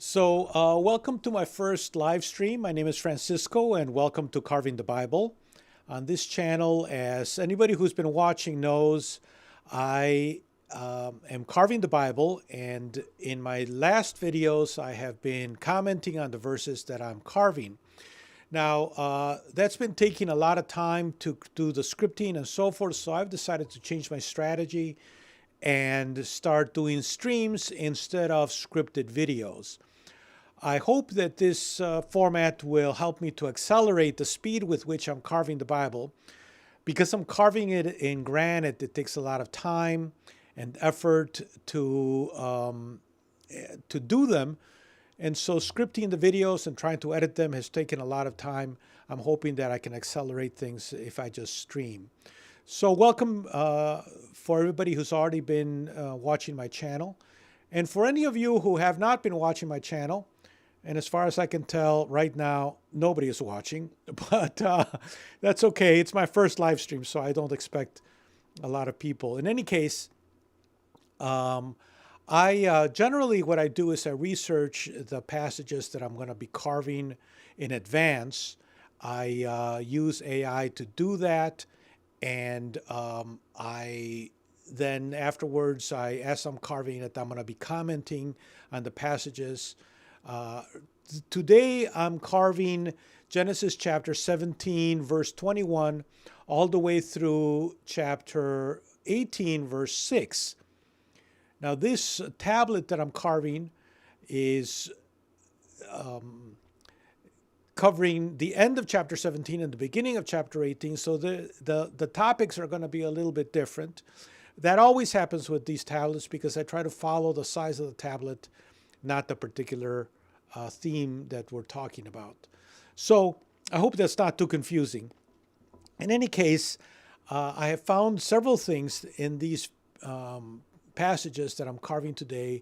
Welcome to my first live stream. My name is Francisco, and welcome to Carving the Bible. On this channel, as anybody who's been watching knows, I am carving the Bible, and in my last videos, I have been commenting on the verses that I'm carving. Now, that's been taking a lot of time to do the scripting and so forth, so I've decided to change my strategy and start doing streams instead of scripted videos. I hope that this format will help me to accelerate the speed with which I'm carving the Bible. Because I'm carving it in granite, it takes a lot of time and effort to do them. And so scripting the videos and trying to edit them has taken a lot of time. I'm hoping that I can accelerate things if I just stream. So welcome for everybody who's already been watching my channel. And for any of you who have not been watching my channel, and as far as I can tell right now, nobody is watching, but that's okay. It's my first live stream, so I don't expect a lot of people. In any case, I generally what I do is I research the passages that I'm going to be carving in advance. I use AI to do that. And I then afterwards, as I'm carving it, I'm going to be commenting on the passages. Today, I'm carving Genesis chapter 17, verse 21, all the way through chapter 18, verse 6. Now, this tablet that I'm carving is covering the end of chapter 17 and the beginning of chapter 18. So the topics are going to be a little bit different. That always happens with these tablets because I try to follow the size of the tablet, not the particular theme that we're talking about. So I hope that's not too confusing. In any case, I have found several things in these passages that I'm carving today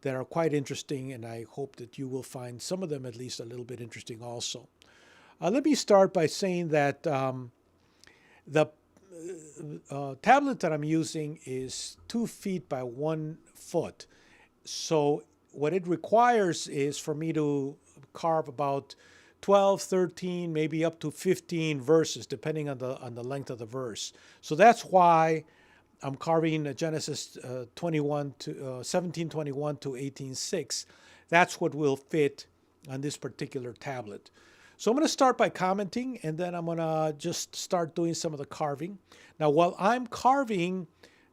that are quite interesting, and I hope that you will find some of them at least a little bit interesting also. Let me start by saying that the tablet that I'm using is 2 feet by 1 foot. So what it requires is for me to carve about 12, 13, maybe up to 15 verses, depending on the length of the verse. So that's why I'm carving Genesis 17:21 to 18:6. That's what will fit on this particular tablet. So I'm going to start by commenting, and then I'm going to just start doing some of the carving. Now, while I'm carving,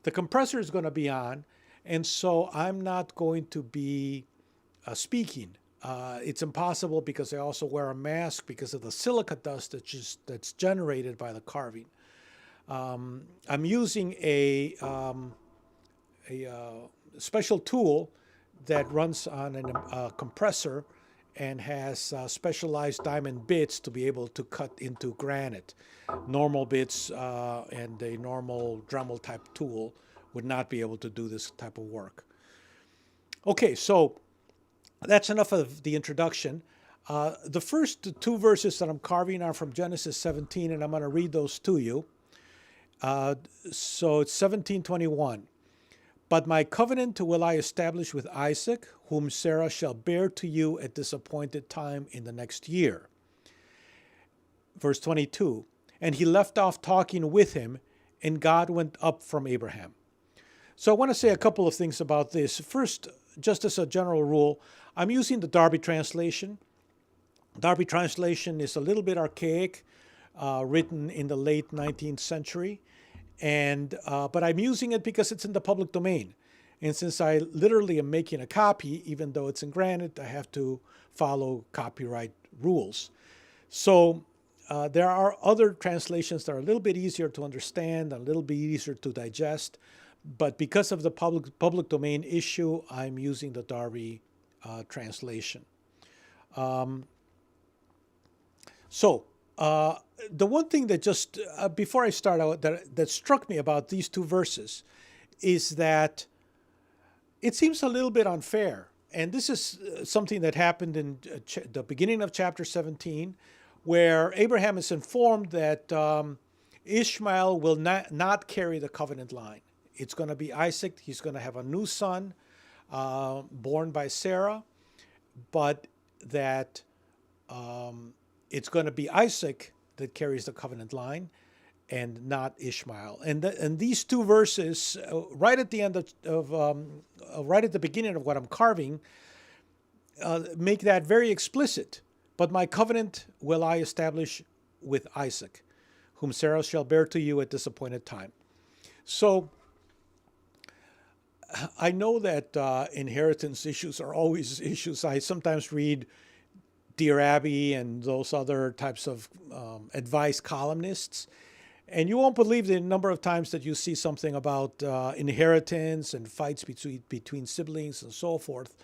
the compressor is going to be on, and so I'm not going to be speaking. It's impossible because I also wear a mask because of the silica dust that's generated by the carving. I'm using a special tool that runs on a compressor and has specialized diamond bits to be able to cut into granite. Normal bits and a normal Dremel type tool would not be able to do this type of work. Okay, so that's enough of the introduction. The first 2 verses that I'm carving are from Genesis 17, and I'm going to read those to you. So it's 17:21. But my covenant will I establish with Isaac, whom Sarah shall bear to you at this appointed time in the next year. Verse 22. And he left off talking with him, and God went up from Abraham. So I want to say a couple of things about this. First, just as a general rule, I'm using the Darby translation. Darby translation is a little bit archaic. Written in the late 19th century, but I'm using it because it's in the public domain. And since I literally am making a copy, even though it's in granite, I have to follow copyright rules. So there are other translations that are a little bit easier to understand, a little bit easier to digest, but because of the public domain issue, I'm using the Darby translation. The one thing that just, before I start out, that struck me about these 2 verses is that it seems a little bit unfair. And this is something that happened in the beginning of chapter 17, where Abraham is informed that Ishmael will not carry the covenant line. It's going to be Isaac. He's going to have a new son born by Sarah. but that it's going to be Isaac that carries the covenant line and not Ishmael. And these two verses, right at the end right at the beginning of what I'm carving, make that very explicit. But my covenant will I establish with Isaac, whom Sarah shall bear to you at this appointed time. So I know that inheritance issues are always issues. I sometimes read Dear Abby and those other types of advice columnists, and you won't believe the number of times that you see something about inheritance and fights between siblings and so forth.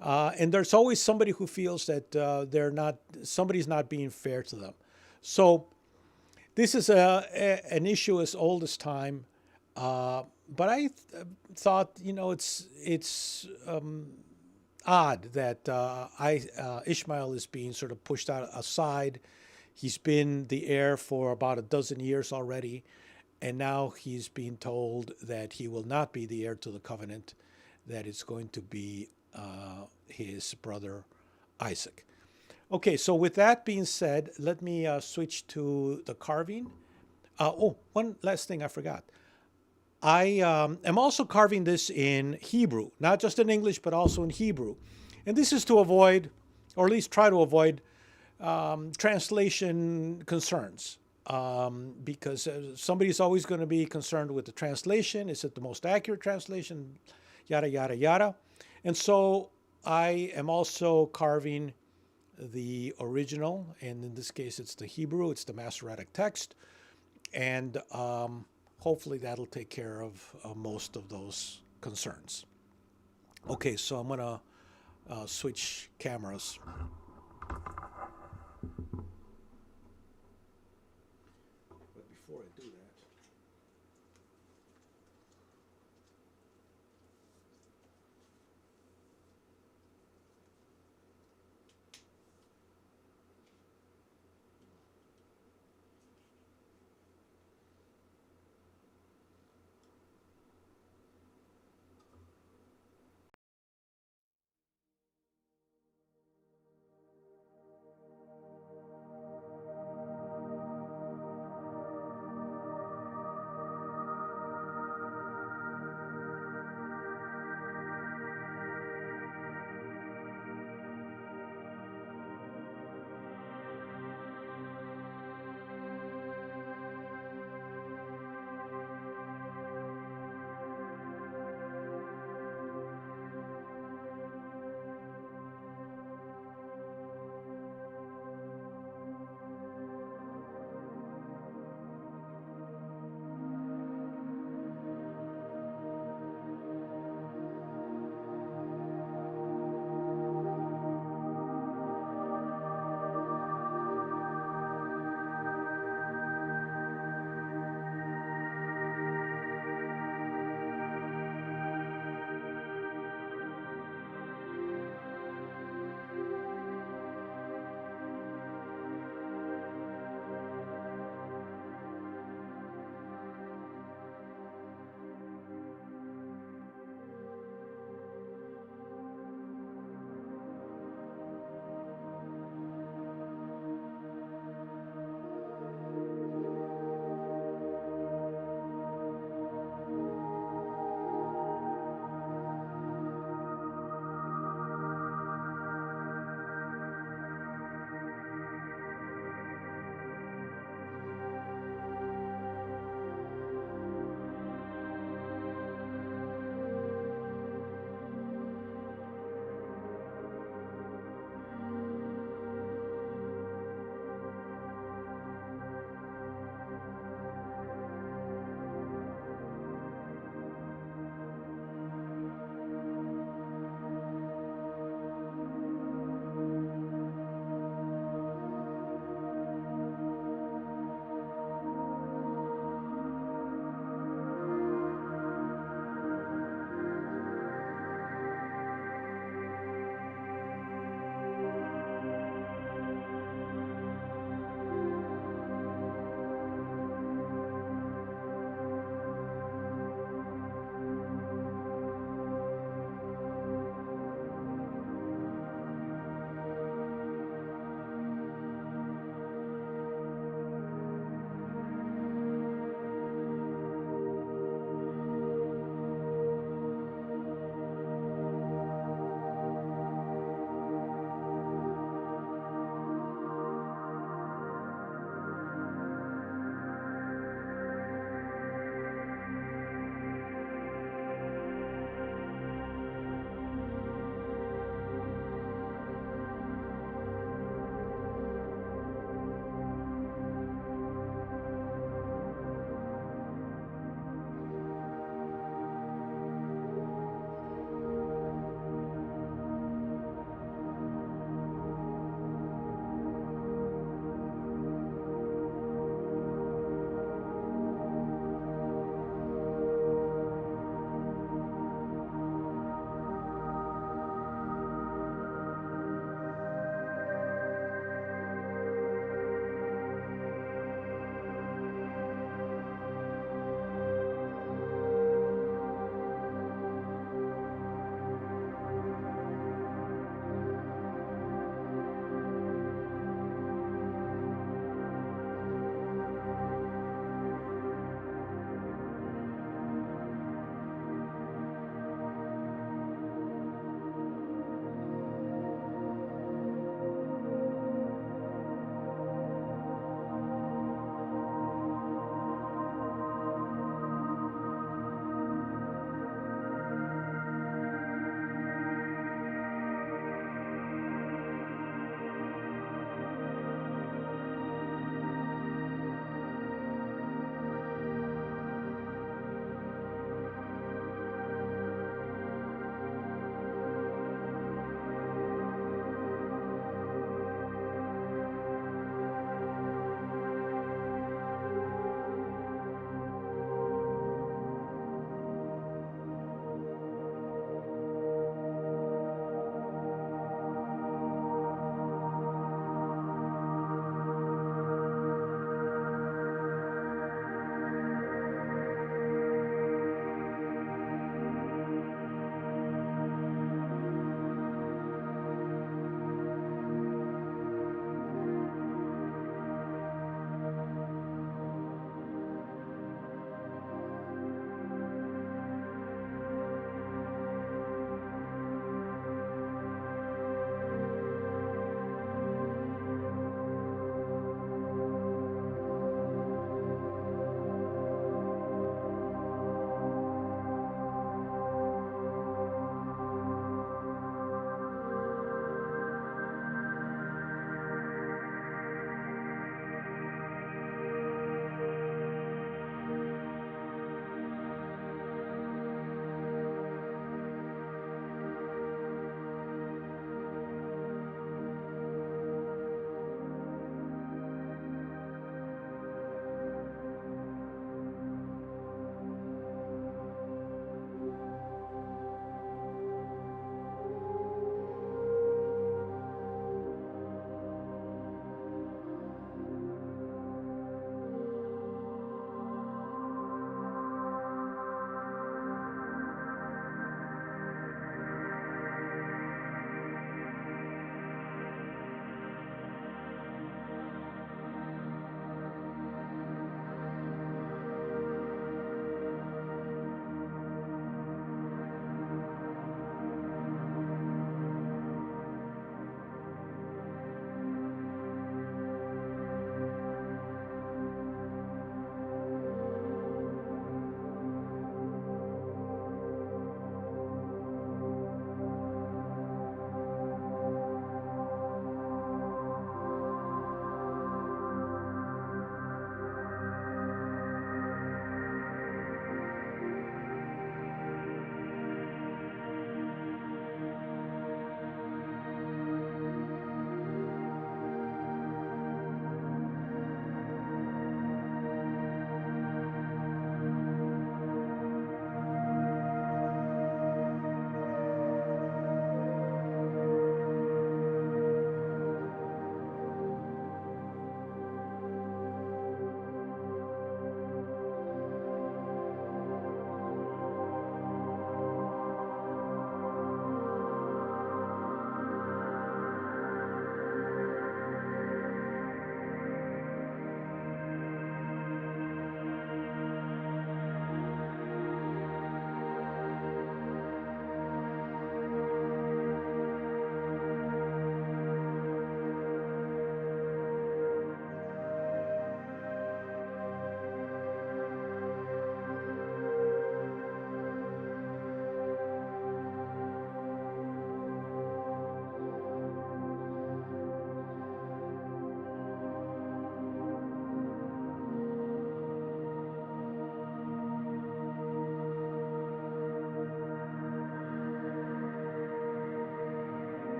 And there's always somebody who feels that somebody's not being fair to them. So this is an issue as old as time. But I thought, it's odd that Ishmael is being sort of pushed aside. He's been the heir for about a dozen years already, and now he's being told that he will not be the heir to the covenant, that it's going to be his brother Isaac. Okay, so with that being said, let me switch to the carving. One last thing I forgot. I am also carving this in Hebrew, not just in English, but also in Hebrew. And this is to avoid, or at least try to avoid, translation concerns. Because somebody's always going to be concerned with the translation. Is it the most accurate translation? Yada, yada, yada. And so I am also carving the original, and in this case it's the Hebrew, it's the Masoretic text. And hopefully that'll take care of most of those concerns. Okay, so I'm going to switch cameras. But before I do that,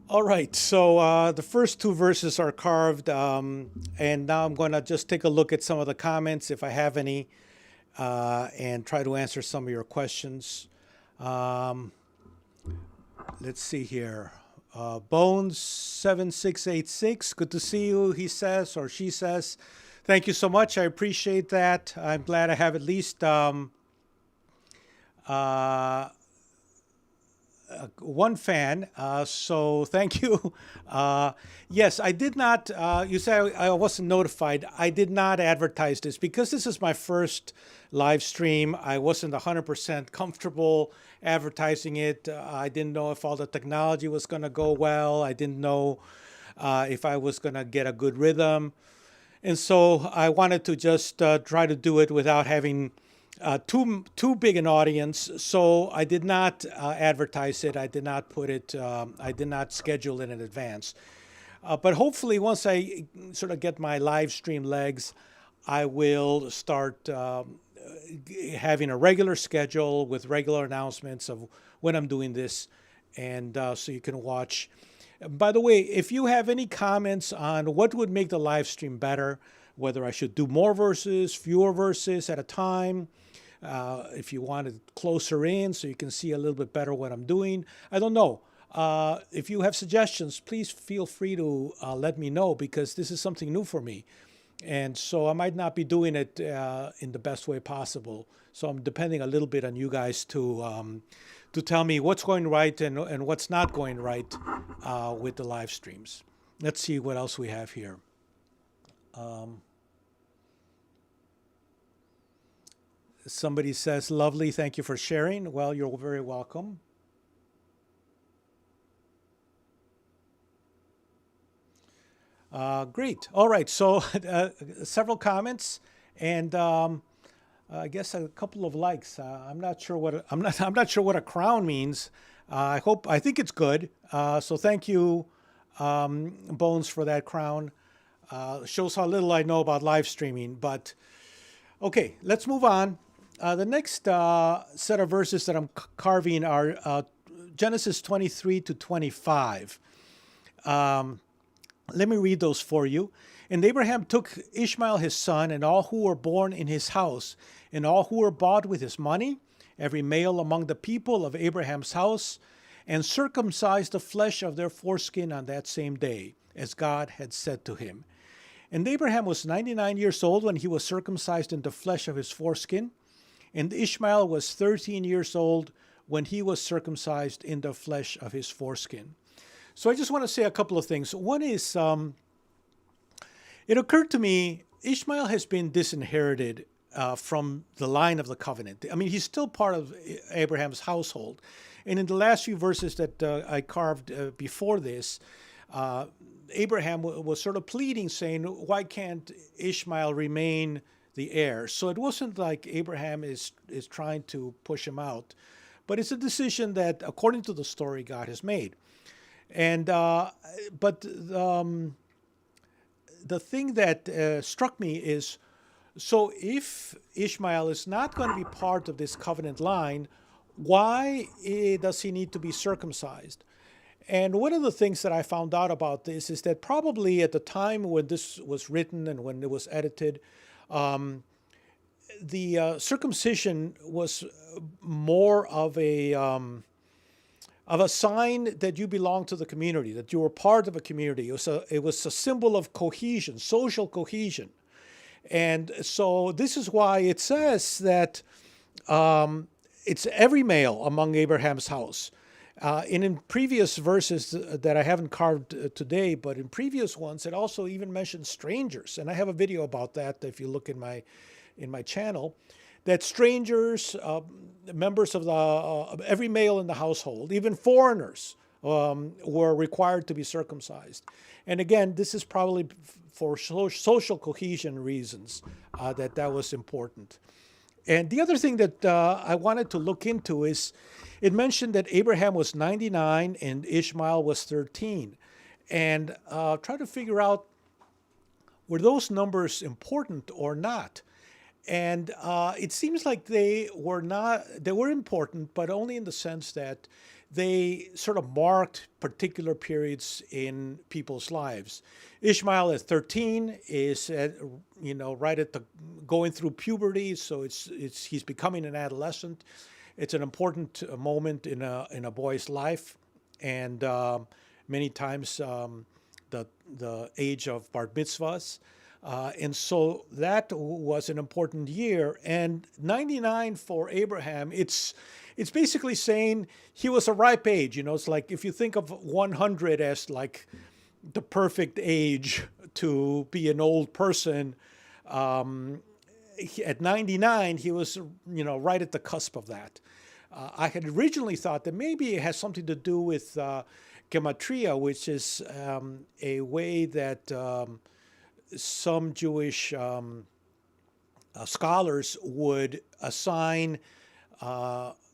All right, so the first two verses are carved, and now I'm going to just take a look at some of the comments if I have any, and try to answer some of your questions. Um, let's see here. Bones7686, good to see you, he says, or she says. Thank you so much. I appreciate that. I'm glad I have at least uh, one fan, so thank you. Yes, I did not, you say I wasn't notified. I did not advertise this because this is my first live stream. I wasn't 100% comfortable advertising it. I didn't know if all the technology was going to go well. I didn't know if I was going to get a good rhythm. And so I wanted to just try to do it without having too big an audience. So I did not advertise it. I did not put it. I did not schedule it in advance. But hopefully, once I sort of get my live stream legs, I will start having a regular schedule with regular announcements of when I'm doing this, and so you can watch. By the way, if you have any comments on what would make the live stream better, whether I should do more verses, fewer verses at a time, if you want it closer in so you can see a little bit better what I'm doing, I don't know. If you have suggestions, please feel free to let me know, because this is something new for me. And so I might not be doing it in the best way possible. So I'm depending a little bit on you guys to tell me what's going right and what's not going right with the live streams. Let's see what else we have here. Somebody says, lovely, thank you for sharing. Well, you're very welcome. Great. All right. So several comments, and I guess a couple of likes. I'm not sure what I'm not sure what a crown means. I think it's good. So thank you, Bones, for that crown. Shows how little I know about live streaming. But okay, let's move on. The next set of verses that I'm carving are Genesis 23 to 25. Let me read those for you. And Abraham took Ishmael his son, and all who were born in his house, and all who were bought with his money, every male among the people of Abraham's house, and circumcised the flesh of their foreskin on that same day, as God had said to him. And Abraham was 99 years old when he was circumcised in the flesh of his foreskin, and Ishmael was 13 years old when he was circumcised in the flesh of his foreskin. So I just want to say a couple of things. One is, it occurred to me, Ishmael has been disinherited from the line of the covenant. I mean, he's still part of Abraham's household. And in the last few verses that I carved before this, Abraham was sort of pleading, saying, why can't Ishmael remain the heir? So it wasn't like Abraham is trying to push him out, but it's a decision that, according to the story, God has made. And but the thing that struck me is, so if Ishmael is not going to be part of this covenant line, why does he need to be circumcised? And one of the things that I found out about this is that probably at the time when this was written and when it was edited, the circumcision was more of a sign that you belong to the community, that you were part of a community. It was a symbol of cohesion, social cohesion. And so this is why it says that it's every male among Abraham's house. In previous verses that I haven't carved today, but in previous ones, it also even mentions strangers. And I have a video about that if you look in my channel, that strangers, members of every male in the household, even foreigners, were required to be circumcised. And again, this is probably for social cohesion reasons that was important. And the other thing that I wanted to look into is, it mentioned that Abraham was 99 and Ishmael was 13. And try to figure out, were those numbers important or not? And it seems like they were important, but only in the sense that they sort of marked particular periods in people's lives. Ishmael at 13 is right at the going through puberty, so it's he's becoming an adolescent. It's an important moment in a boy's life, and many times the age of bar mitzvahs. And so that was an important year. And 99 for Abraham, it's basically saying he was a ripe age. It's like if you think of 100 as like the perfect age to be an old person, at 99 he was right at the cusp of that. I had originally thought that maybe it has something to do with gematria, which is a way that some Jewish scholars would assign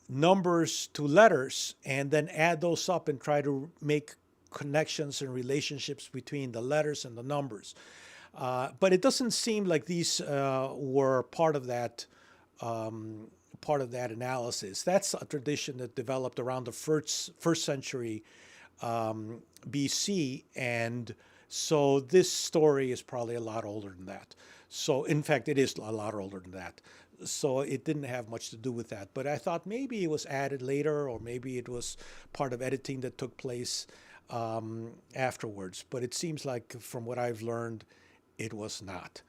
numbers to letters and then add those up and try to make connections and relationships between the letters and the numbers. But it doesn't seem like these were part of that analysis. That's a tradition that developed around the first century BC, and so this story is probably a lot older than that. So in fact, it is a lot older than that. So it didn't have much to do with that. But I thought maybe it was added later, or maybe it was part of editing that took place afterwards. But it seems like, from what I've learned, it was not.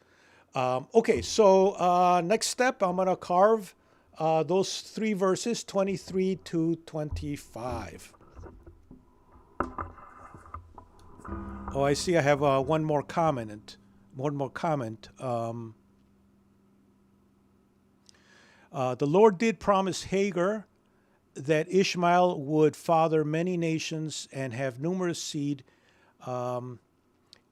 Okay, so next step, I'm going to carve those three verses, 23 to 25. Oh, I see I have one more comment. The Lord did promise Hagar that Ishmael would father many nations and have numerous seed. In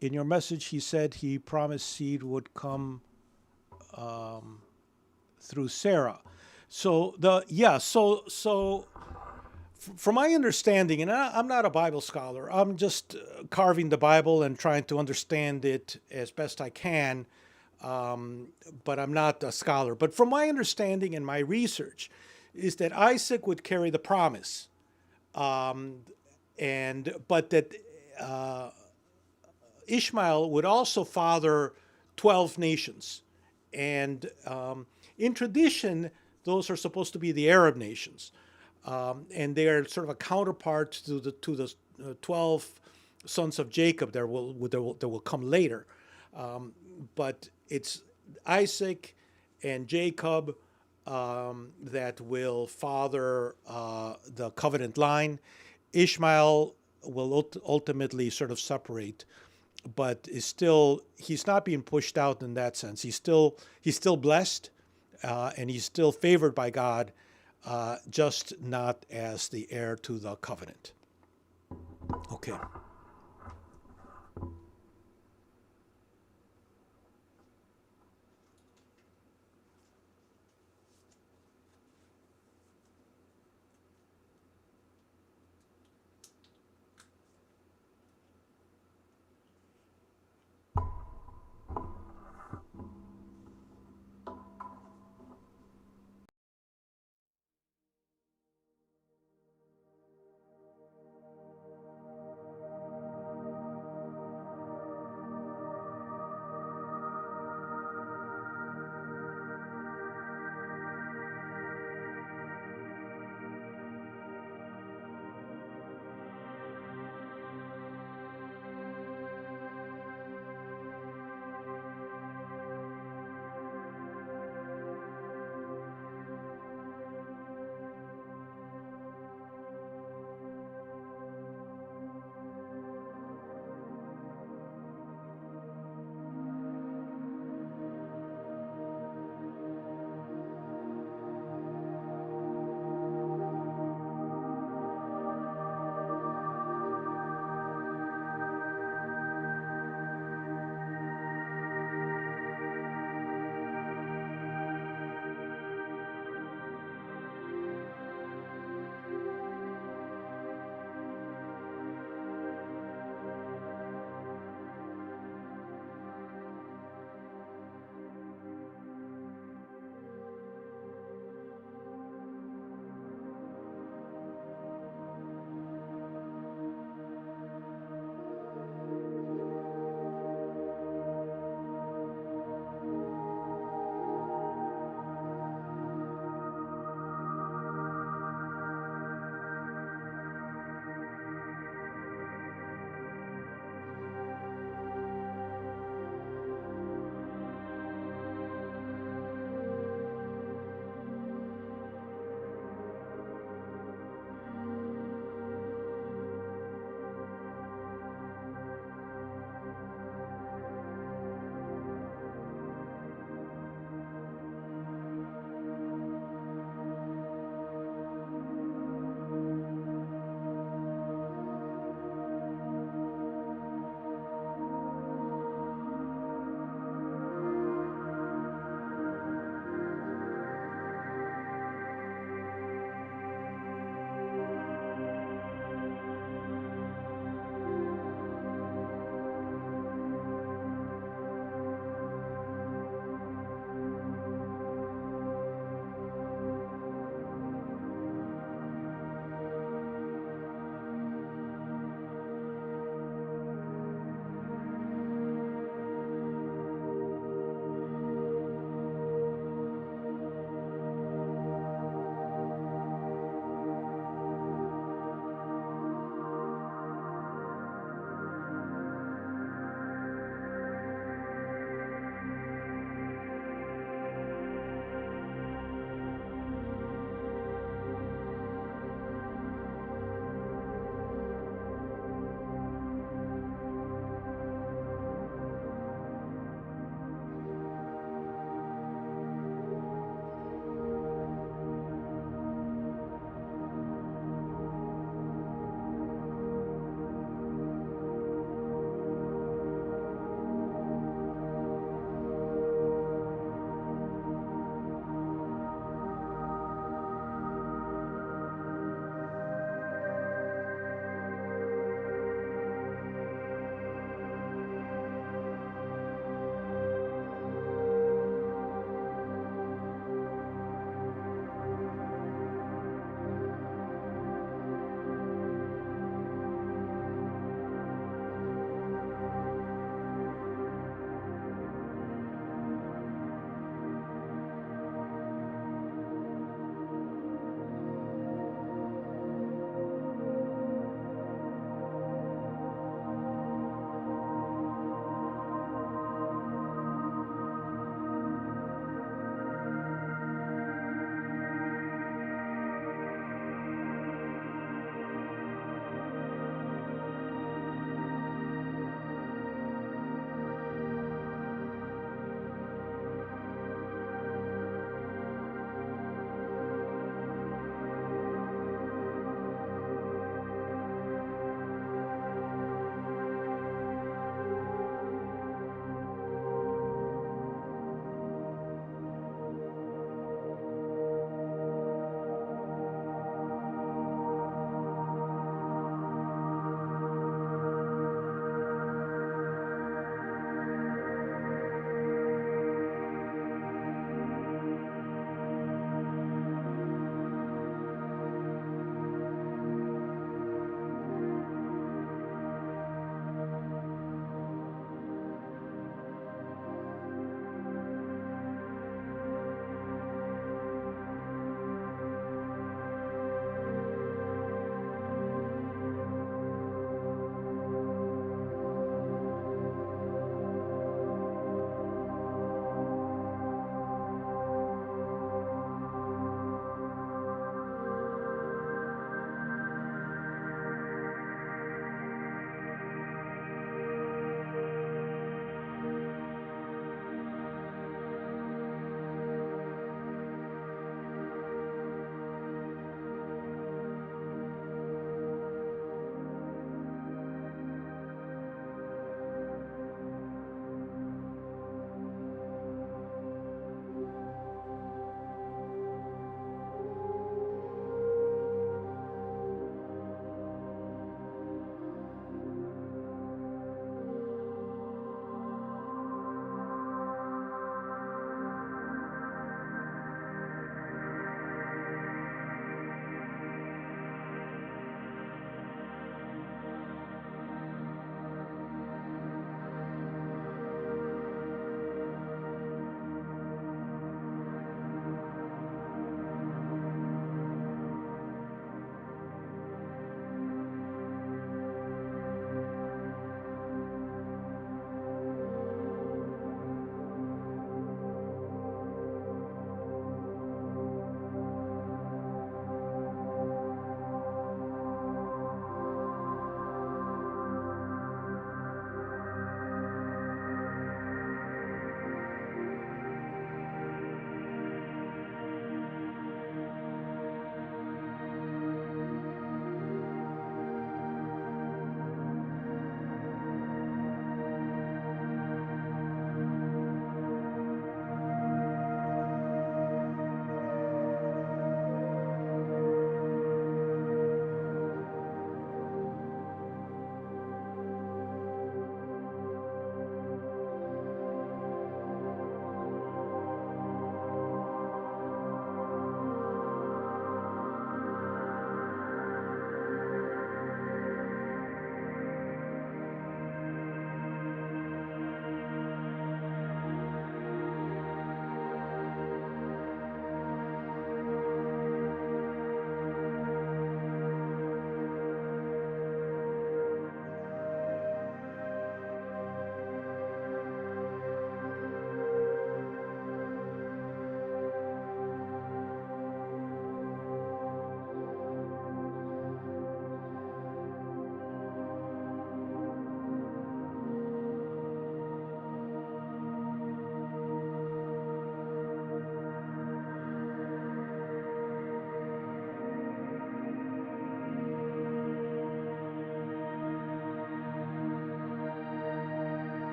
your message, he said he promised seed would come through Sarah. So from my understanding, and I'm not a Bible scholar, I'm just carving the Bible and trying to understand it as best I can, but I'm not a scholar. But from my understanding and my research, is that Isaac would carry the promise, but that Ishmael would also father 12 nations, and in tradition, those are supposed to be the Arab nations. And they are sort of a counterpart to the 12 sons of Jacob that will come later. But it's Isaac and Jacob that will father the covenant line. Ishmael will ultimately sort of separate, but he's not being pushed out in that sense. He's still blessed, and he's still favored by God. Just not as the heir to the covenant. Okay.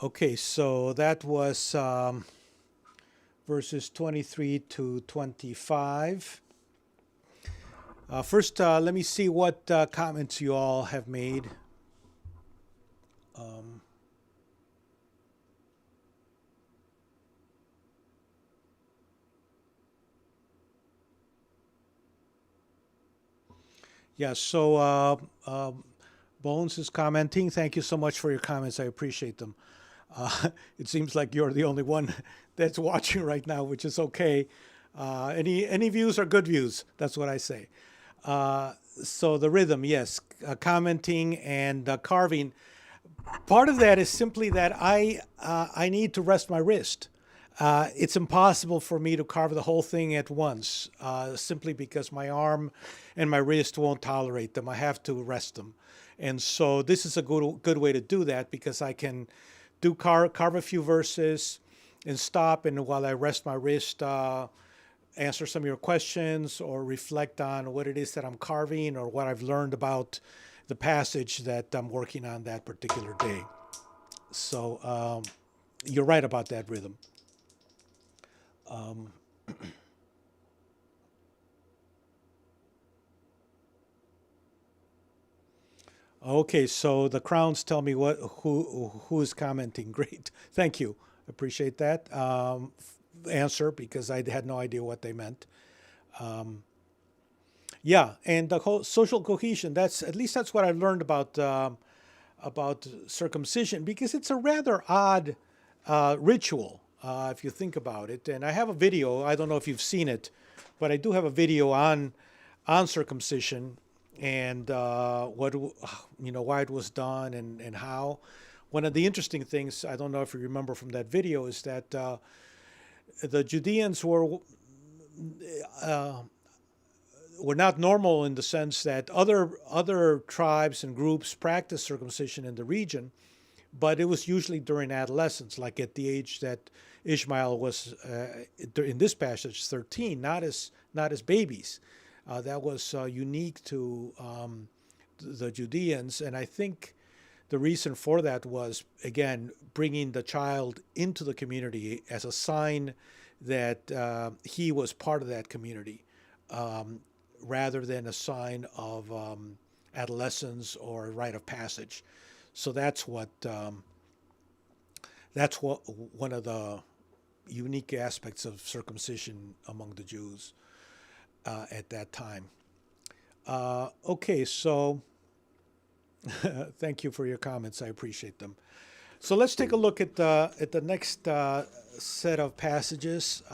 Okay, so that was verses 23 to 25. First, let me see what comments you all have made. Um, yeah, so Bones is commenting. Thank you so much for your comments. I appreciate them. It seems like you're the only one that's watching right now, which is okay. Any views are good views. That's what I say. So the rhythm, yes, commenting and carving. Part of that is simply that I need to rest my wrist. It's impossible for me to carve the whole thing at once, simply because my arm and my wrist won't tolerate them. I have to rest them, and so this is a good way to do that because I can carve a few verses and stop, and while I rest my wrist, answer some of your questions or reflect on what it is that I'm carving or what I've learned about the passage that I'm working on that particular day. So you're right about that rhythm. Um, okay, so the crowns tell me who is commenting. Great, thank you. Appreciate that answer because I had no idea what they meant. Um, yeah, and the whole social cohesion. That's at least that's what I learned about circumcision because it's a rather odd ritual if you think about it. And I have a video. I don't know if you've seen it, but I do have a video on circumcision and why it was done and how. One of the interesting things I don't know if you remember from that video is that the Judeans uh, were not normal in the sense that other tribes and groups practiced circumcision in the region, but it was usually during adolescence, like at the age that Ishmael was in this passage 13, not as babies. That was unique to the Judeans, and I think the reason for that was again bringing the child into the community as a sign that he was part of that community. Rather than a sign of adolescence or a rite of passage. So that's what one of the unique aspects of circumcision among the Jews at that time. Okay, so thank you for your comments. I appreciate them. So let's take a look at the next set of passages.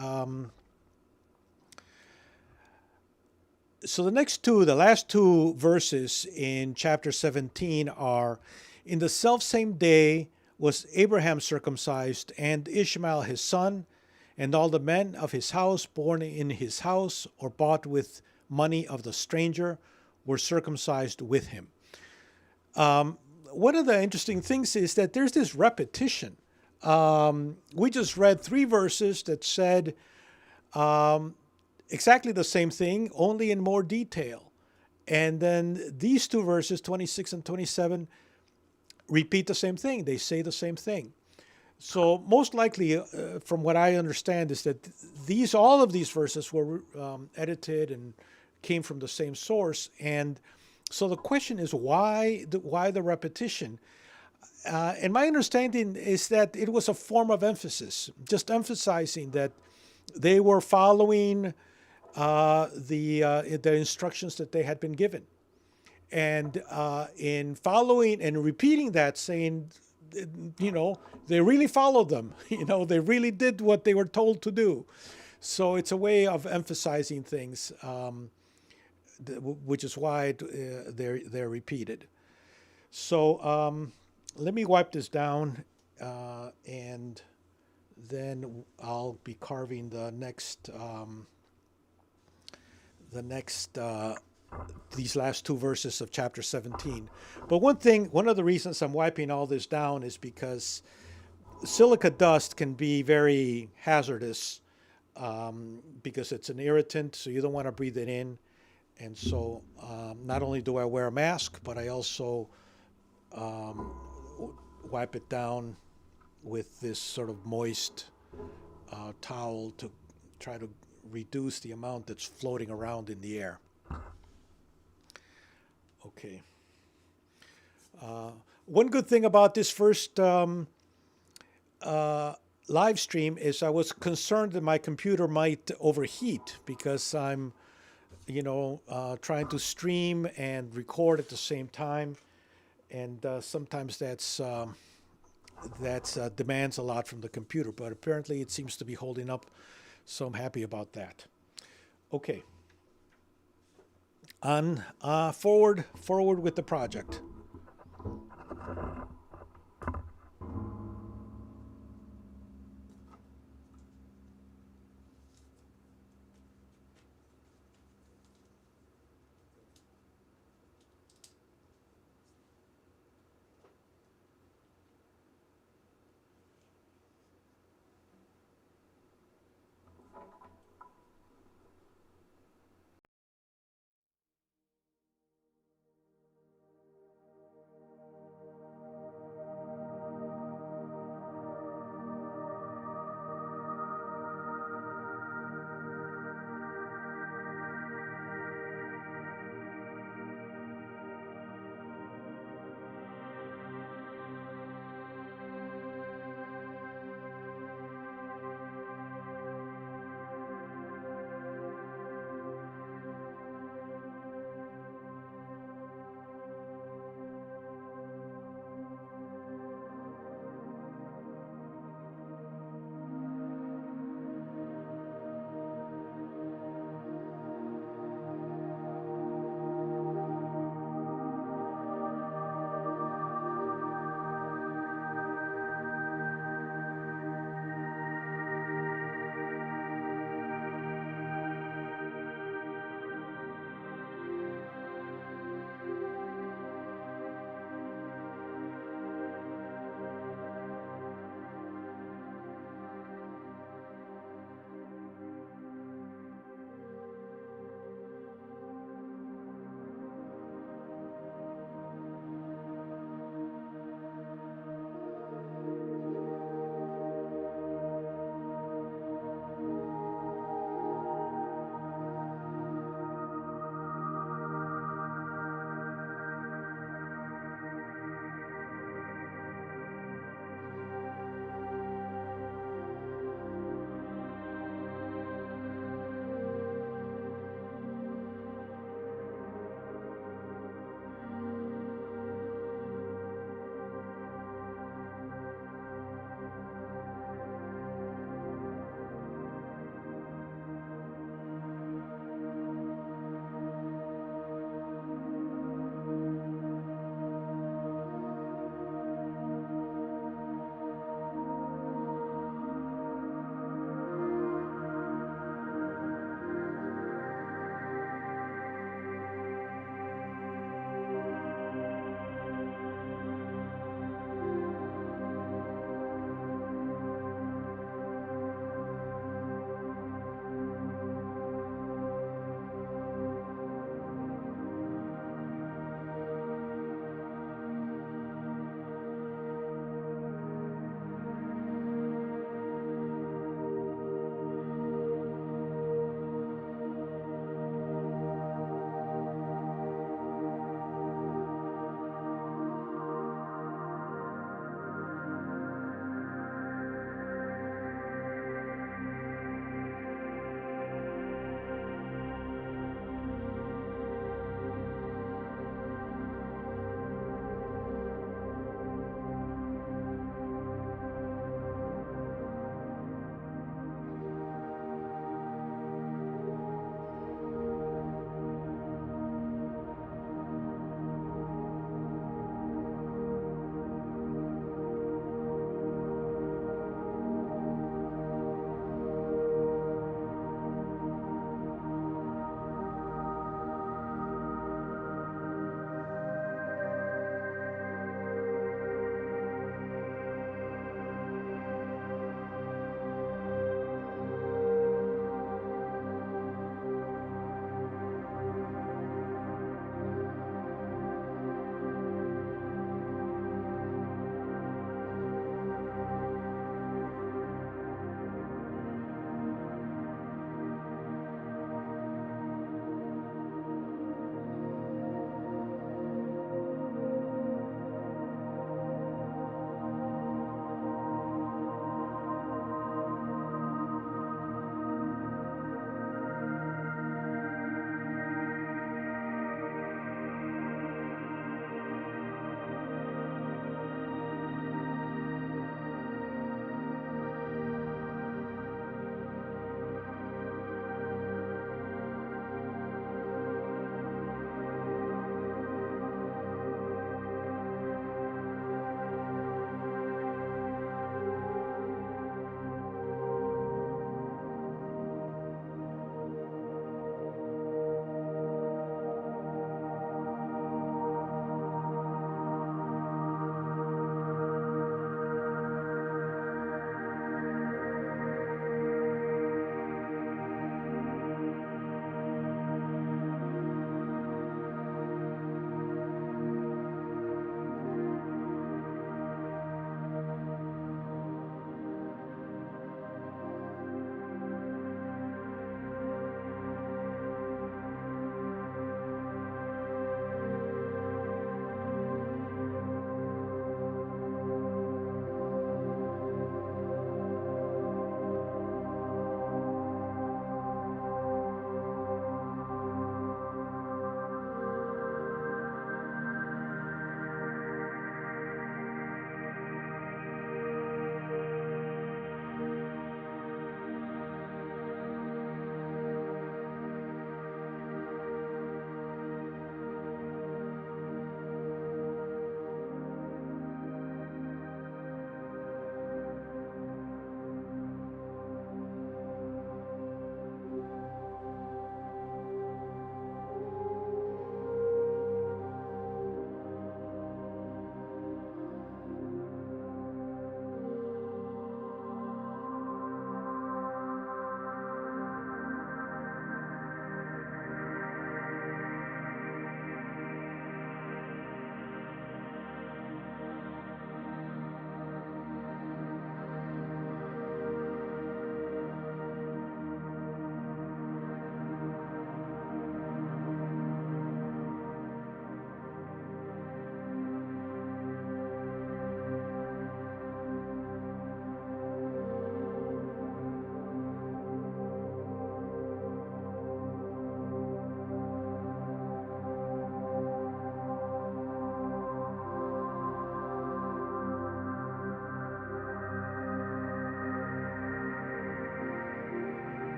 So the last two verses in chapter 17 are, in the selfsame day was Abraham circumcised, and Ishmael his son, and all the men of his house born in his house or bought with money of the stranger were circumcised with him. One of the interesting things is that there's this repetition. We just read three verses that said exactly the same thing, only in more detail. And then these two verses, 26 and 27, repeat the same thing. They say the same thing. So most likely, from what I understand, is that all of these verses were edited and came from the same source. And so the question is, why the repetition? And my understanding is that it was a form of emphasis, just emphasizing that they were following the instructions that they had been given, and in following and repeating that, saying, they really followed them. They really did what they were told to do. So it's a way of emphasizing things, which is why they're repeated. So let me wipe this down, and then I'll be carving the next. These last two verses of chapter 17. But one of the reasons I'm wiping all this down is because silica dust can be very hazardous because it's an irritant, so you don't want to breathe it in. And so not only do I wear a mask, but I also wipe it down with this sort of moist towel to try to reduce the amount that's floating around in the air. Okay. One good thing about this first live stream is I was concerned that my computer might overheat because I'm, trying to stream and record at the same time, and sometimes that's demands a lot from the computer. But apparently, it seems to be holding up, so I'm happy about that. Okay. On forward with the project.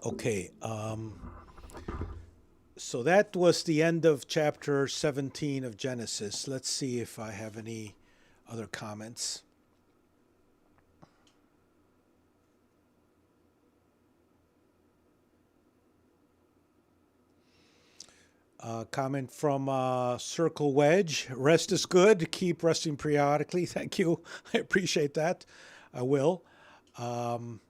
Okay, so that was the end of chapter 17 of Genesis. Let's see if I have any other comments. Comment from Circle Wedge. Rest is good. Keep resting periodically. Thank you. I appreciate that. I will. Um,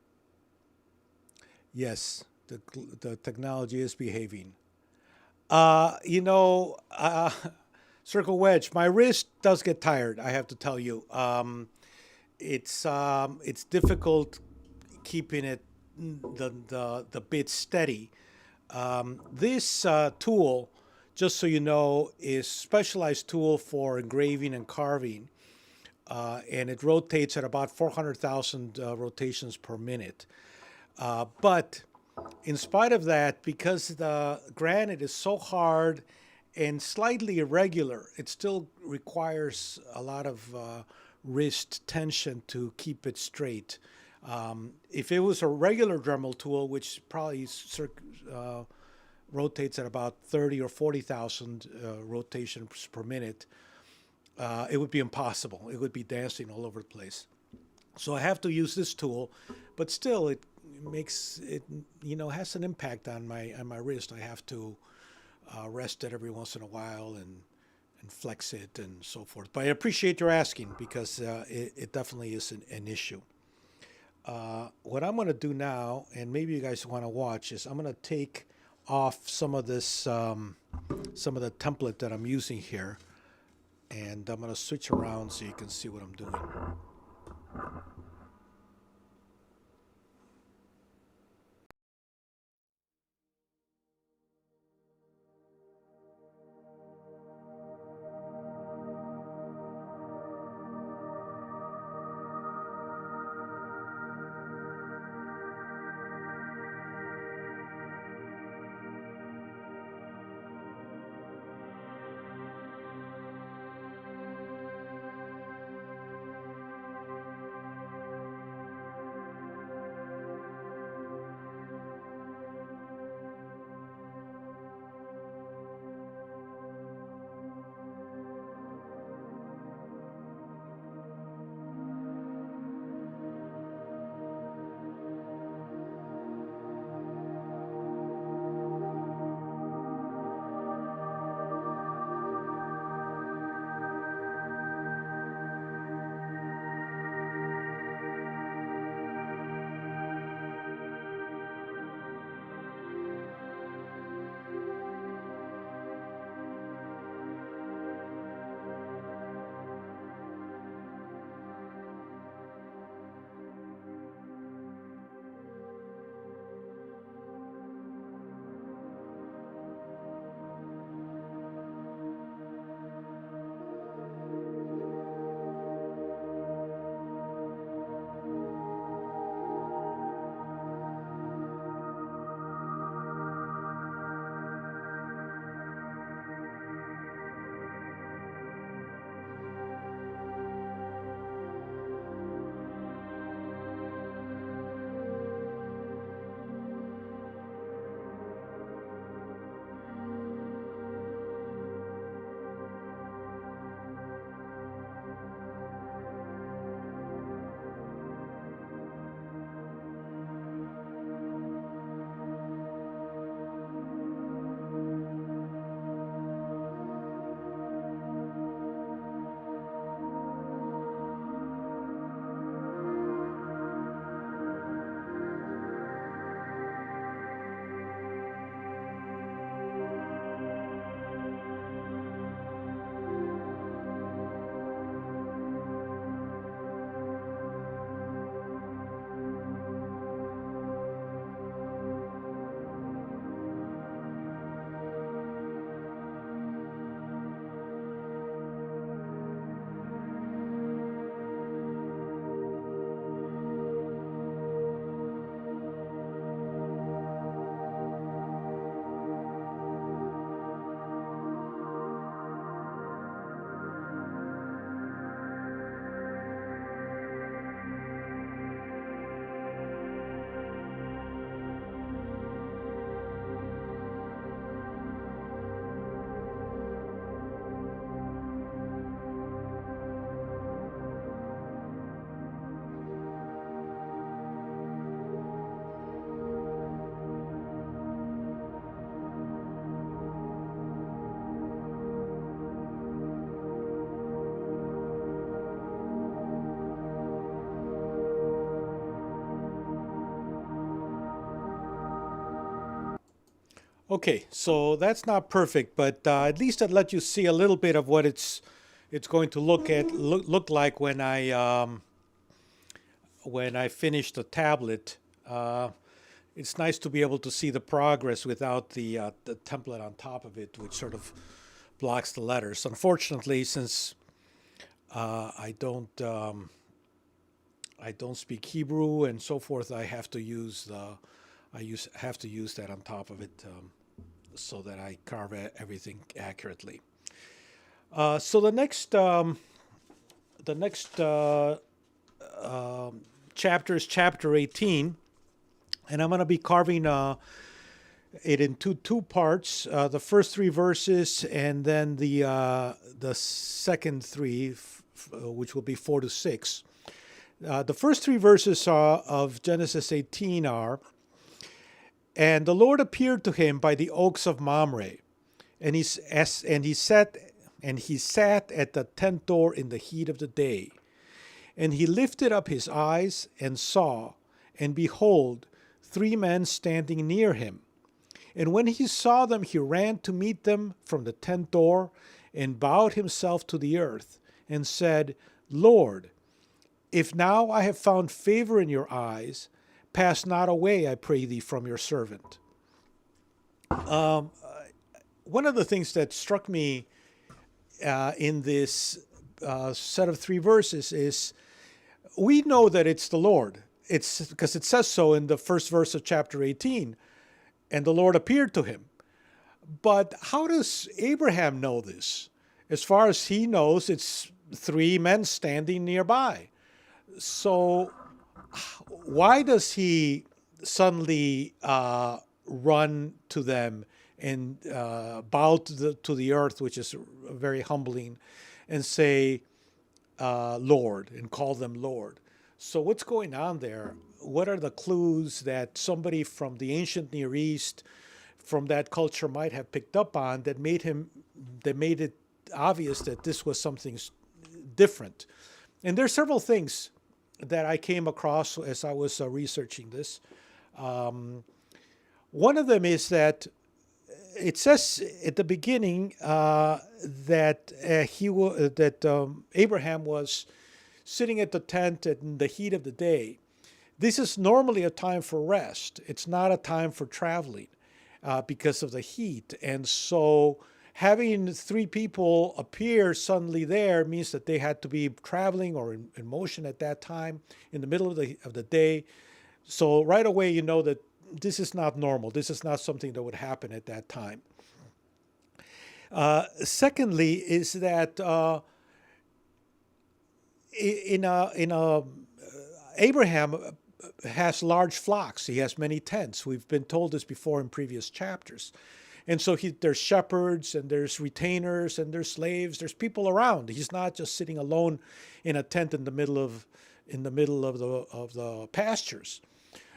yes, the technology is behaving. You know, Circle Wedge, my wrist does get tired, I have to tell you. It's difficult keeping it the bit steady. This tool, just so you know, is specialized tool for engraving and carving, and it rotates at about 400,000 rotations per minute. But in spite of that, because the granite is so hard and slightly irregular, it still requires a lot of wrist tension to keep it straight. If it was a regular Dremel tool, which probably rotates at about 30 or 40,000 rotations per minute, it would be impossible. It would be dancing all over the place. So I have to use this tool, but still, it makes it, has an impact on my wrist. I have to rest it every once in a while and flex it and so forth. But I appreciate your asking because it definitely is an issue. What I'm going to do now, and maybe you guys want to watch, is I'm going to take off some of this, some of the template that I'm using here, and I'm going to switch around so you can see what I'm doing. Okay, so that's not perfect, but at least I'd let you see a little bit of what it's going to look like when I finish the tablet. Uh, it's nice to be able to see the progress without the template on top of it, which sort of blocks the letters. Unfortunately, since I don't speak Hebrew and so forth, I have to use that on top of it so that I carve everything accurately. So the next chapter is chapter 18, and I'm going to be carving it into two parts: the first three verses, and then the second three, which will be 4 to 6. The first three verses of Genesis 18 are, "And the Lord appeared to him by the oaks of Mamre, and he sat at the tent door in the heat of the day. And he lifted up his eyes and saw, and behold, 3 men standing near him. And when he saw them, he ran to meet them from the tent door, and bowed himself to the earth, and said, Lord, if now I have found favor in your eyes, pass not away, I pray thee, from your servant." One of the things that struck me in this set of 3 verses is we know that it's the Lord. It's because it says so in the first verse of chapter 18, "And the Lord appeared to him." But how does Abraham know this? As far as he knows, it's 3 men standing nearby. So why does he suddenly run to them and bow to the earth, which is very humbling, and say, Lord, and call them Lord? So what's going on there? What are the clues that somebody from the ancient Near East, from that culture, might have picked up on that made it obvious that this was something different? And there are several things that I came across as I was researching this. One of them is that it says at the beginning that Abraham was sitting at the tent in the heat of the day. This is normally a time for rest. It's not a time for traveling because of the heat. And so having 3 people appear suddenly there means that they had to be traveling or in motion at that time in the middle of the day. So right away you know that this is not normal. This is not something that would happen at that time. Secondly, is that Abraham has large flocks. He has many tents. We've been told this before in previous chapters. And so there's shepherds, and there's retainers, and there's slaves. There's people around. He's not just sitting alone in a tent in the middle of the pastures.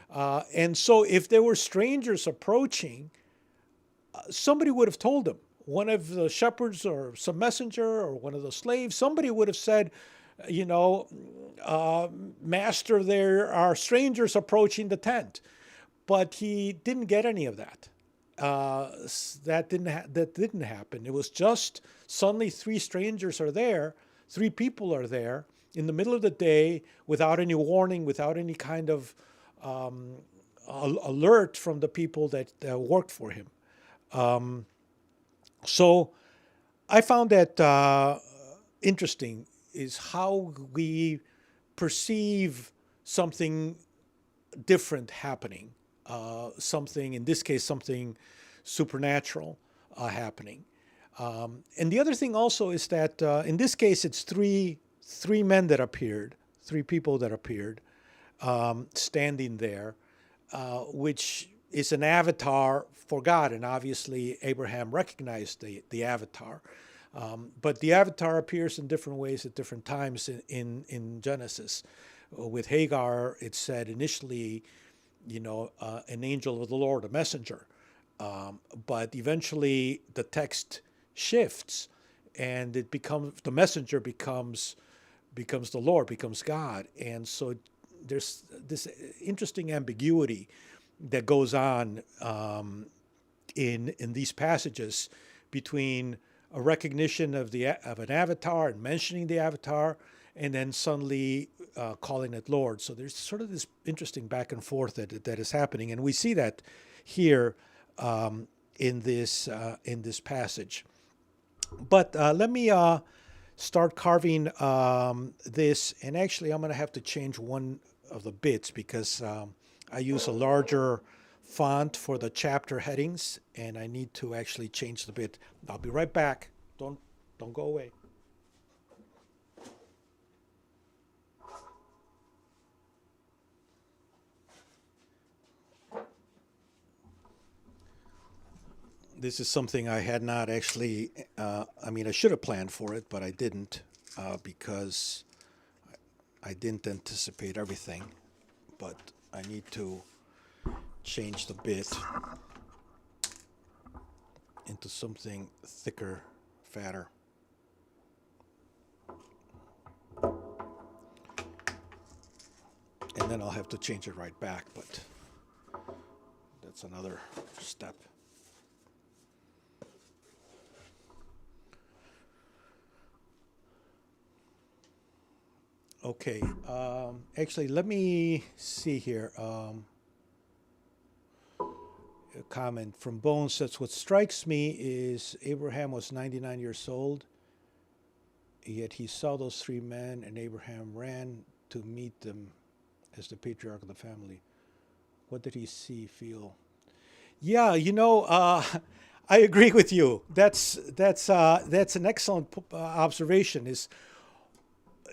And so if there were strangers approaching, somebody would have told him. One of the shepherds or some messenger or one of the slaves, somebody would have said, Master, there are strangers approaching the tent. But he didn't get any of that. That didn't happen. It was just suddenly 3 strangers are there, 3 people are there in the middle of the day without any warning, without any kind of alert from the people that worked for him. So I found that interesting, is how we perceive something different happening. Something, in this case, something supernatural happening. And the other thing also is that in this case, it's three men that appeared, 3 people that appeared, standing there, which is an avatar for God. And obviously, Abraham recognized the avatar. But the avatar appears in different ways at different times in Genesis. With Hagar, it said initially, an angel of the Lord, a messenger. But eventually the text shifts, and the messenger becomes the Lord, becomes God. And so there's this interesting ambiguity that goes on in these passages between a recognition of an avatar and mentioning the avatar, and then suddenly calling it Lord. So there's sort of this interesting back and forth that is happening, and we see that here in this passage. But let me start carving this, and actually I'm going to have to change one of the bits because I use a larger font for the chapter headings, and I need to actually change the bit. I'll be right back. Don't go away. This is something I had not actually, I mean, I should have planned for it, but I didn't because I didn't anticipate everything. But I need to change the bit into something thicker, fatter. And then I'll have to change it right back, but that's another step. Okay, actually, let me see here. A comment from Bones says, what strikes me is Abraham was 99 years old, yet he saw those three men, and Abraham ran to meet them as the patriarch of the family. What did he see, feel? Yeah, I agree with you. That's an excellent observation. Is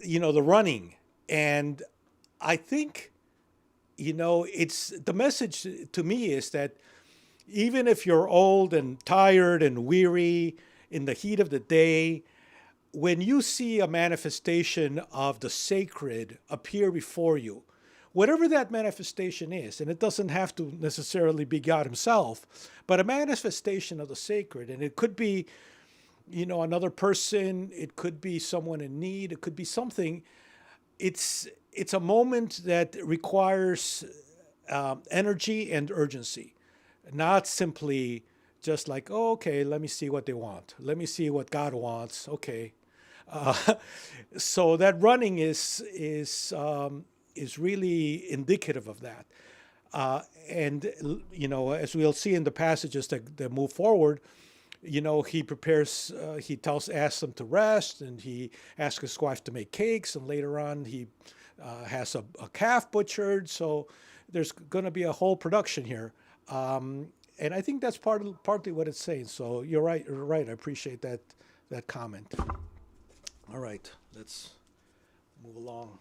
the running, and I think it's the message to me is that even if you're old and tired and weary in the heat of the day, when you see a manifestation of the sacred appear before you, whatever that manifestation is, and it doesn't have to necessarily be God himself, but a manifestation of the sacred, and it could be, another person, it could be someone in need, it could be something. It's a moment that requires energy and urgency, not simply just like, oh, okay, let me see what they want. Let me see what God wants. Okay. Uh, so that running is really indicative of that. And as we'll see in the passages that move forward, he prepares, asks them to rest, and he asks his wife to make cakes, and later on he has a calf butchered. So there's going to be a whole production here. And I think that's partly what it's saying. So you're right. You're right. I appreciate that comment. All right, let's move along.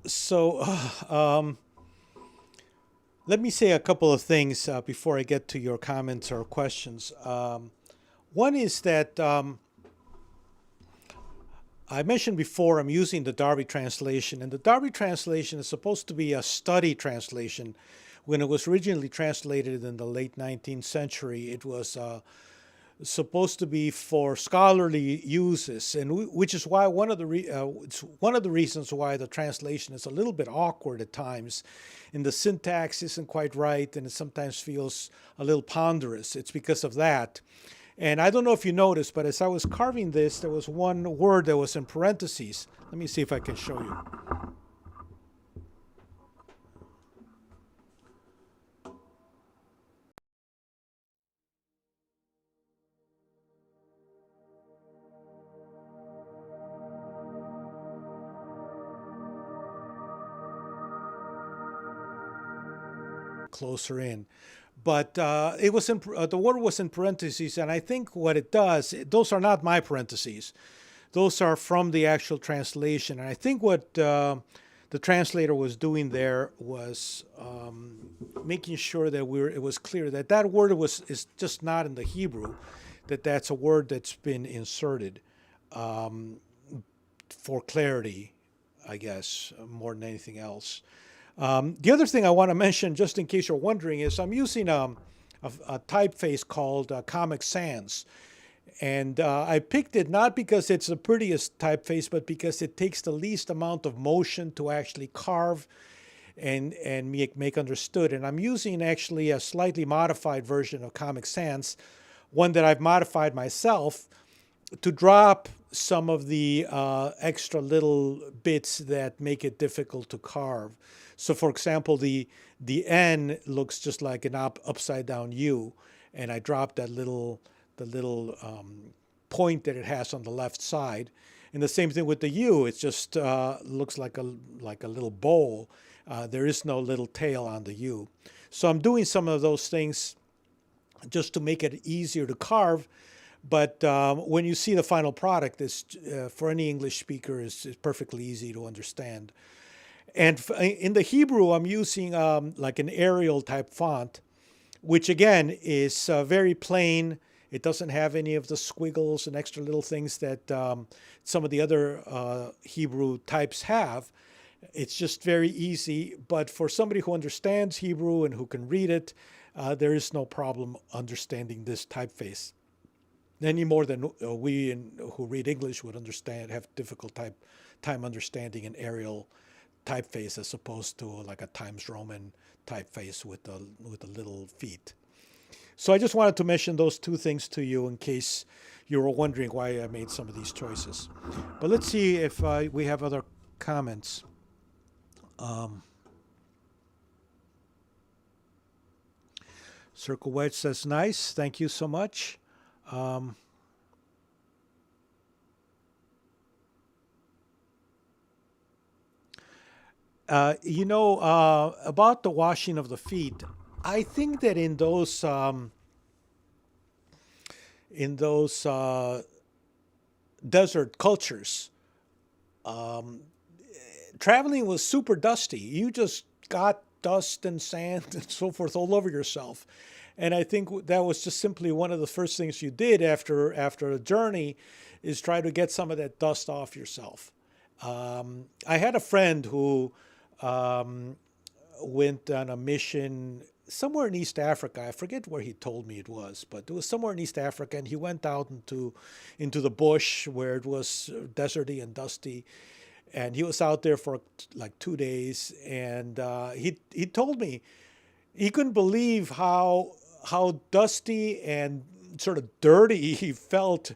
So let me say a couple of things before I get to your comments or questions. One is that I mentioned before I'm using the Darby translation, and the Darby translation is supposed to be a study translation. When it was originally translated in the late 19th century, it was supposed to be for scholarly uses, and which is why it's one of the reasons why the translation is a little bit awkward at times, and the syntax isn't quite right, and it sometimes feels a little ponderous. It's because of that. And I don't know if you noticed, but as I was carving this, there was one word that was in parentheses. Let me see if I can show you. Closer in, but it was the word was in parentheses, and I think what it does, those are not my parentheses, those are from the actual translation, and I think what the translator was doing there was making sure that it was clear that that word is just not in the Hebrew, that that's a word that's been inserted for clarity, I guess, more than anything else. The other thing I want to mention, just in case you're wondering, is I'm using a typeface called Comic Sans. And I picked it not because it's the prettiest typeface, but because it takes the least amount of motion to actually carve and make understood. And I'm using actually a slightly modified version of Comic Sans, one that I've modified myself to drop some of the extra little bits that make it difficult to carve. So, for example, the N looks just like an upside down U, and I dropped the little point that it has on the left side. And the same thing with the U. It just looks like a little bowl. There is no little tail on the U. So I'm doing some of those things just to make it easier to carve. But when you see the final product, it's, for any English speaker, is perfectly easy to understand. And in the Hebrew, I'm using like an Arial type font, which again is very plain. It doesn't have any of the squiggles and extra little things that some of the other Hebrew types have. It's just very easy. But for somebody who understands Hebrew and who can read it, there is no problem understanding this typeface. Any more than we who read English would have difficult time understanding an Arial typeface as opposed to like a Times Roman typeface with the little feet. So I just wanted to mention those two things to you in case you were wondering why I made some of these choices. But let's see if we have other comments. Circle Wedge says, nice. Thank you so much. About the washing of the feet, I think that in those desert cultures, traveling was super dusty. You just got dust and sand and so forth all over yourself. And I think that was just simply one of the first things you did after a journey is try to get some of that dust off yourself. I had a friend who went on a mission somewhere in East Africa. I forget where he told me it was, but it was somewhere in East Africa, and he went out into the bush where it was deserty and dusty. And he was out there for like 2 days, and he told me he couldn't believe how dusty and sort of dirty he felt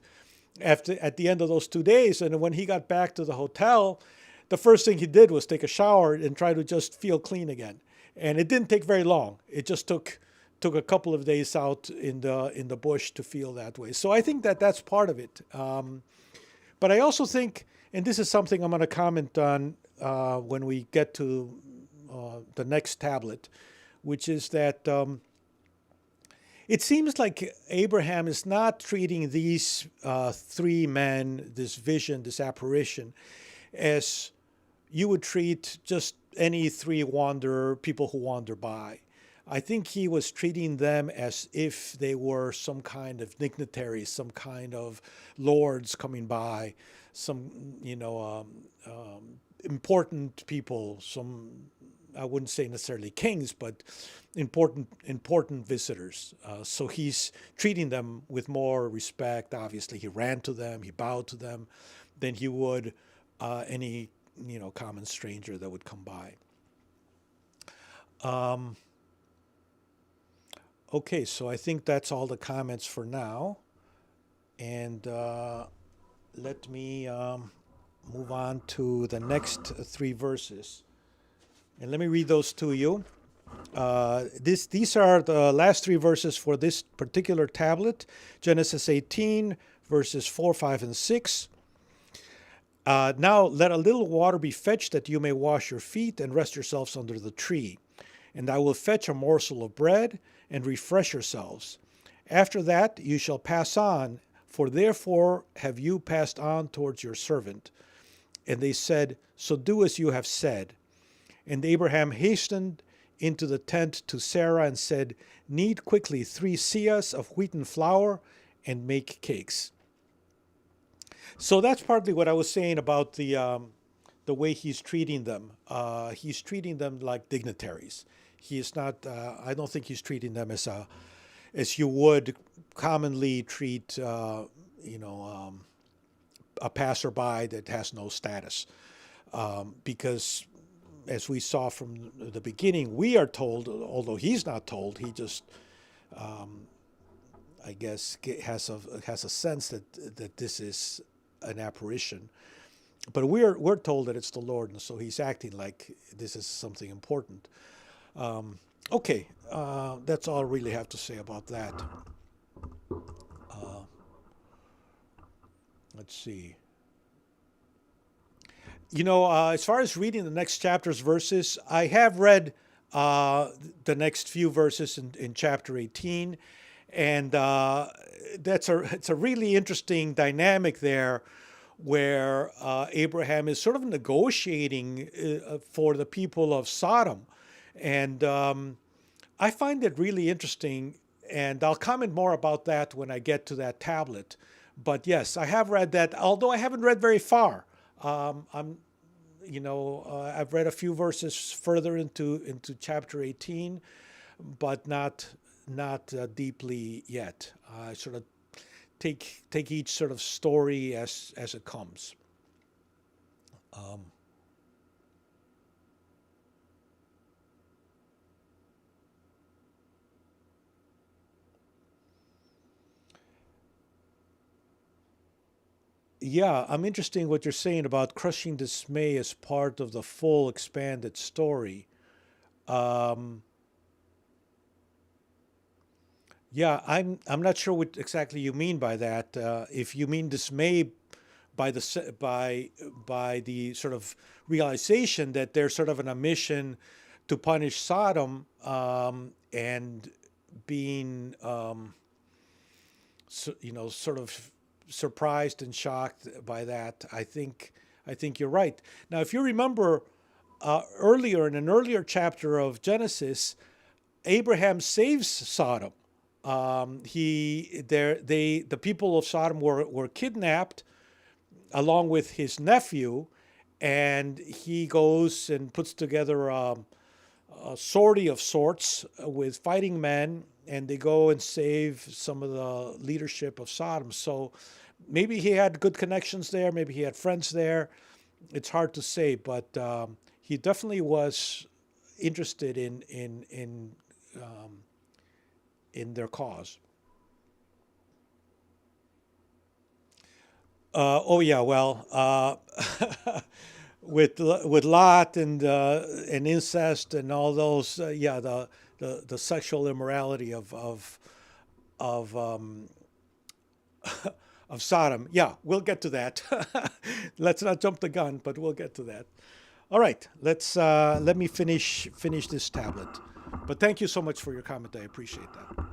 at the end of those 2 days. And when he got back to the hotel, the first thing he did was take a shower and try to just feel clean again. And it didn't take very long. It just took a couple of days out in the bush to feel that way. So I think that that's part of it. But I also think, and this is something I'm going to comment on when we get to the next tablet, which is that it seems like Abraham is not treating these three men, this vision, this apparition, as you would treat just any three people who wander by. I think he was treating them as if they were some kind of dignitaries, some kind of lords coming by, some, important people, I wouldn't say necessarily kings, but important visitors. So he's treating them with more respect. Obviously, he ran to them, he bowed to them, than he would any common stranger that would come by. Okay, so I think that's all the comments for now, and let me move on to the next three verses. And let me read those to you. These are the last three verses for this particular tablet. Genesis 18, verses 4, 5, and 6. Now let a little water be fetched that you may wash your feet and rest yourselves under the tree. And I will fetch a morsel of bread and refresh yourselves. After that you shall pass on, for therefore have you passed on towards your servant. And they said, so do as you have said. And Abraham hastened into the tent to Sarah and said, knead quickly 3 seahs of wheaten flour and make cakes. So that's partly what I was saying about the way he's treating them. He's treating them like dignitaries. He is not. I don't think he's treating them as you would commonly treat, a passerby that has no status, because as we saw from the beginning, we are told, although he's not told, he just, I guess, has a sense that this is an apparition. But we're told that it's the Lord, and so he's acting like this is something important. Okay, that's all I really have to say about that. Let's see. As far as reading the next chapter's verses, I have read the next few verses in chapter 18, and it's a really interesting dynamic there, where Abraham is sort of negotiating for the people of Sodom, and I find it really interesting, and I'll comment more about that when I get to that tablet. But yes, I have read that, although I haven't read very far. I've read a few verses further into chapter 18, but not deeply yet. I sort of take each sort of story as it comes. Yeah, I'm interested in what you're saying about crushing dismay as part of the full expanded story. Um, yeah, I'm not sure what exactly you mean by that. If you mean dismay by the sort of realization that there's sort of an mission to punish Sodom, and being sort of surprised and shocked by that, I think you're right. Now, if you remember, earlier in an earlier chapter of Genesis, Abraham saves Sodom. The people of Sodom were kidnapped along with his nephew, and he goes and puts together a sortie of sorts with fighting men, and they go and save some of the leadership of Sodom. So maybe he had good connections there, maybe he had friends there. It's hard to say, but he definitely was interested in their cause. Oh yeah, well, with Lot and incest and all those, yeah, the sexual immorality of of Sodom. Yeah, we'll get to that. Let's not jump the gun, but we'll get to that. All right, let me finish this tablet. But thank you so much for your comment. I appreciate that.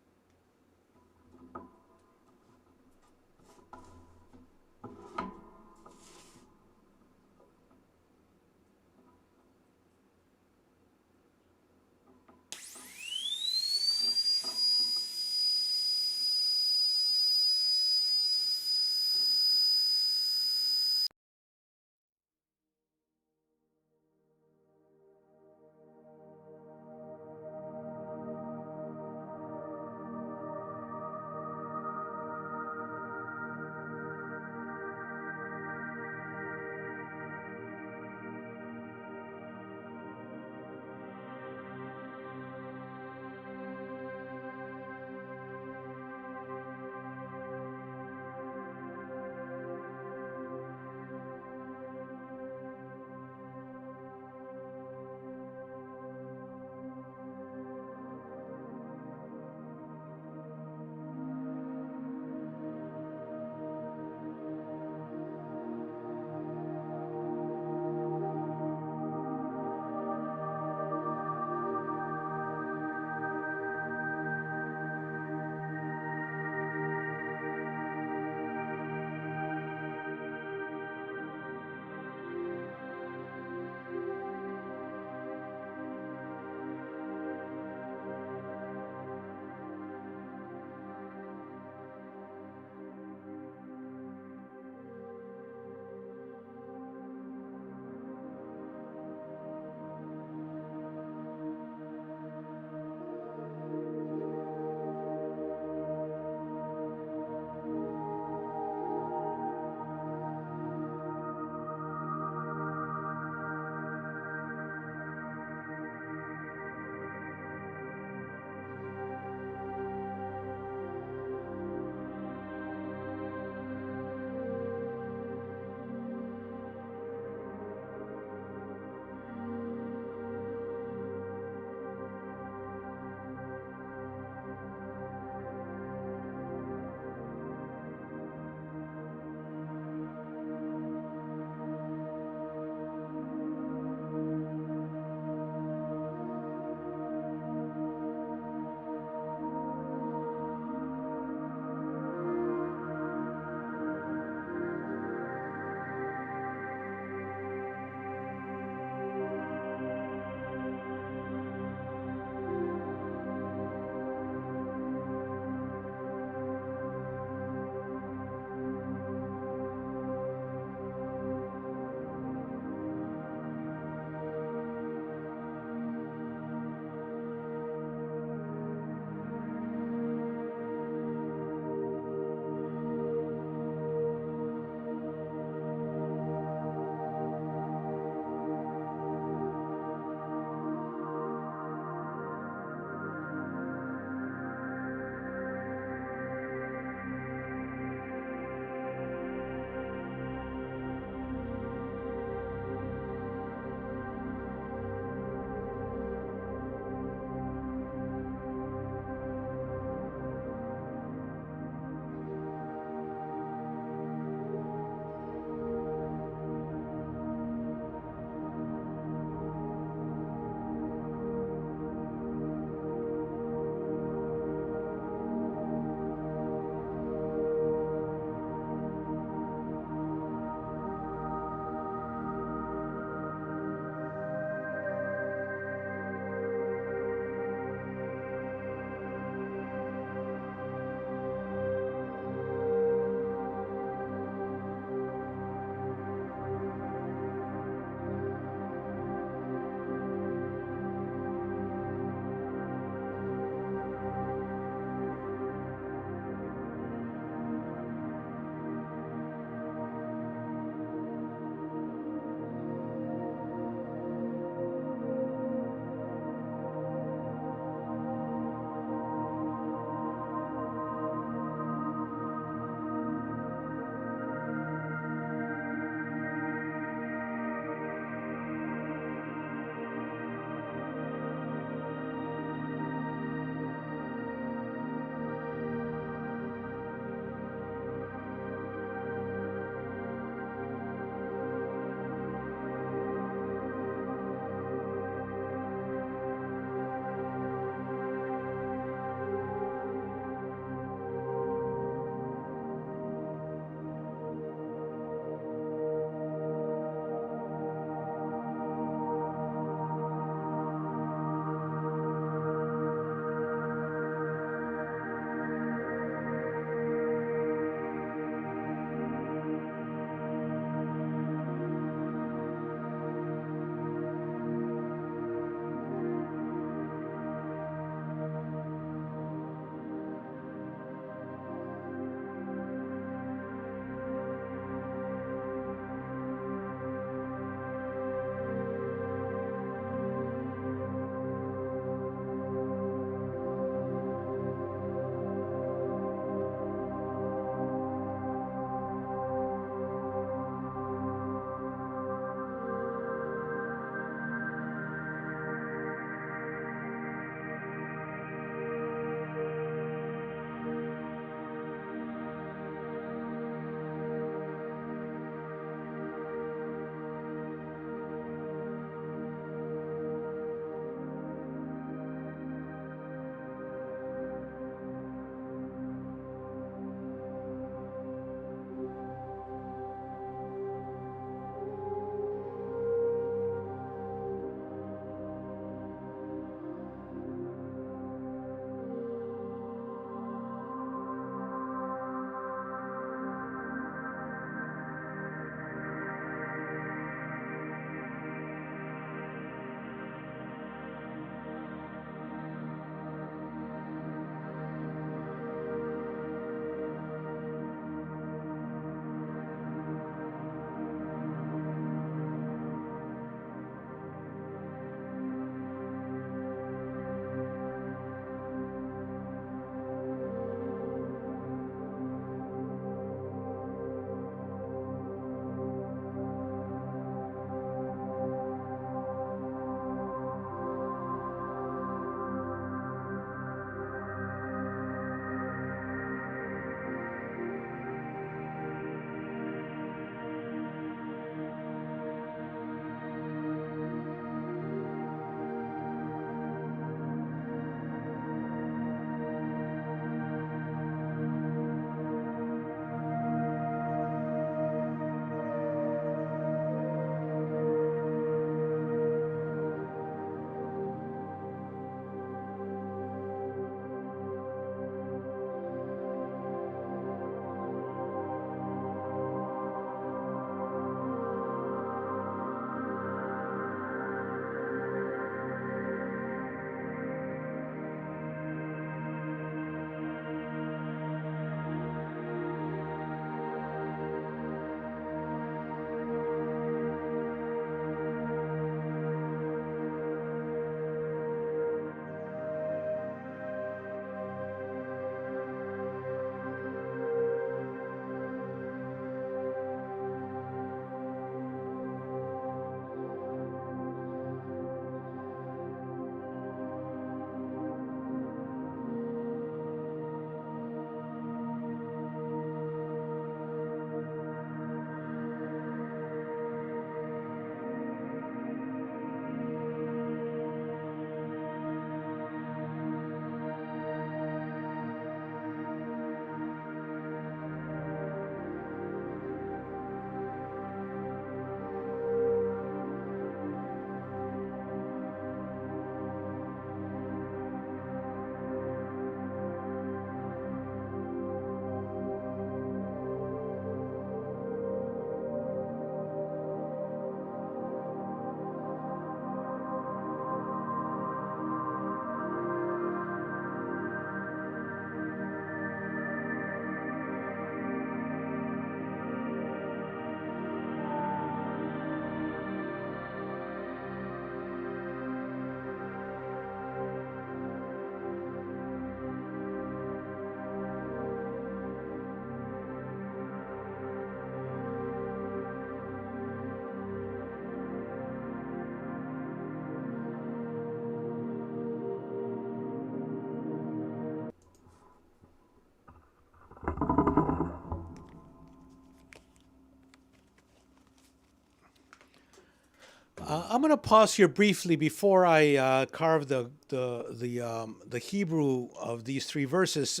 I'm going to pause here briefly before I carve the Hebrew of these three verses.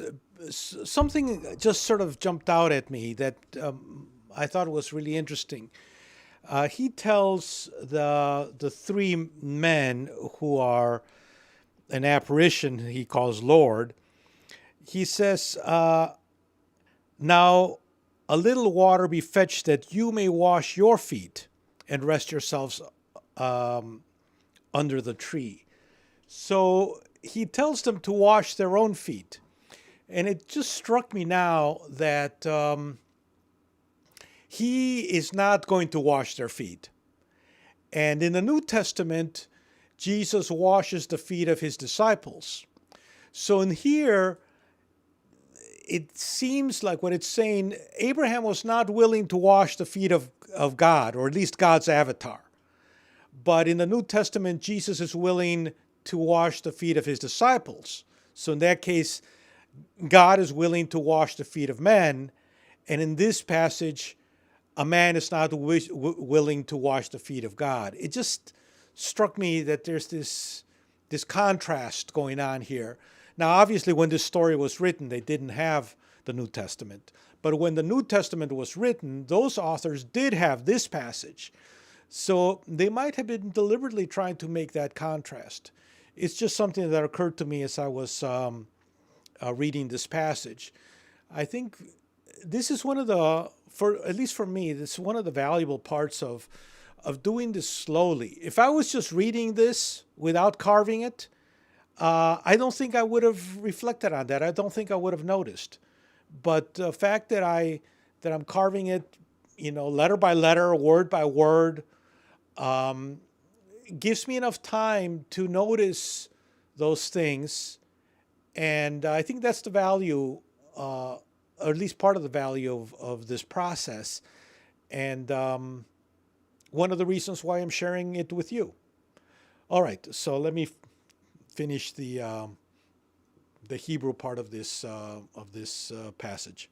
Something just sort of jumped out at me that I thought was really interesting. He tells the three men who are an apparition he calls Lord. He says, "Now a little water be fetched that you may wash your feet and rest yourselves under the tree." So he tells them to wash their own feet. And it just struck me now that he is not going to wash their feet. And in the New Testament, Jesus washes the feet of his disciples. So in here, it seems like what it's saying, Abraham was not willing to wash the feet of God, or at least God's avatar. But in the New Testament, Jesus is willing to wash the feet of his disciples. So in that case, God is willing to wash the feet of men. And in this passage, a man is not willing to wash the feet of God. It just struck me that there's this contrast going on here. Now, obviously, when this story was written, they didn't have the New Testament. But when the New Testament was written, those authors did have this passage. So they might have been deliberately trying to make that contrast. It's just something that occurred to me as I was reading this passage. I think this is one of at least for me, this is one of the valuable parts of doing this slowly. If I was just reading this without carving it, I don't think I would have reflected on that. I don't think I would have noticed. But the fact that I'm carving it, letter by letter, word by word, gives me enough time to notice those things. And I think that's the value, or at least part of the value of this process. And one of the reasons why I'm sharing it with you. All right, so let me finish the Hebrew part of this passage.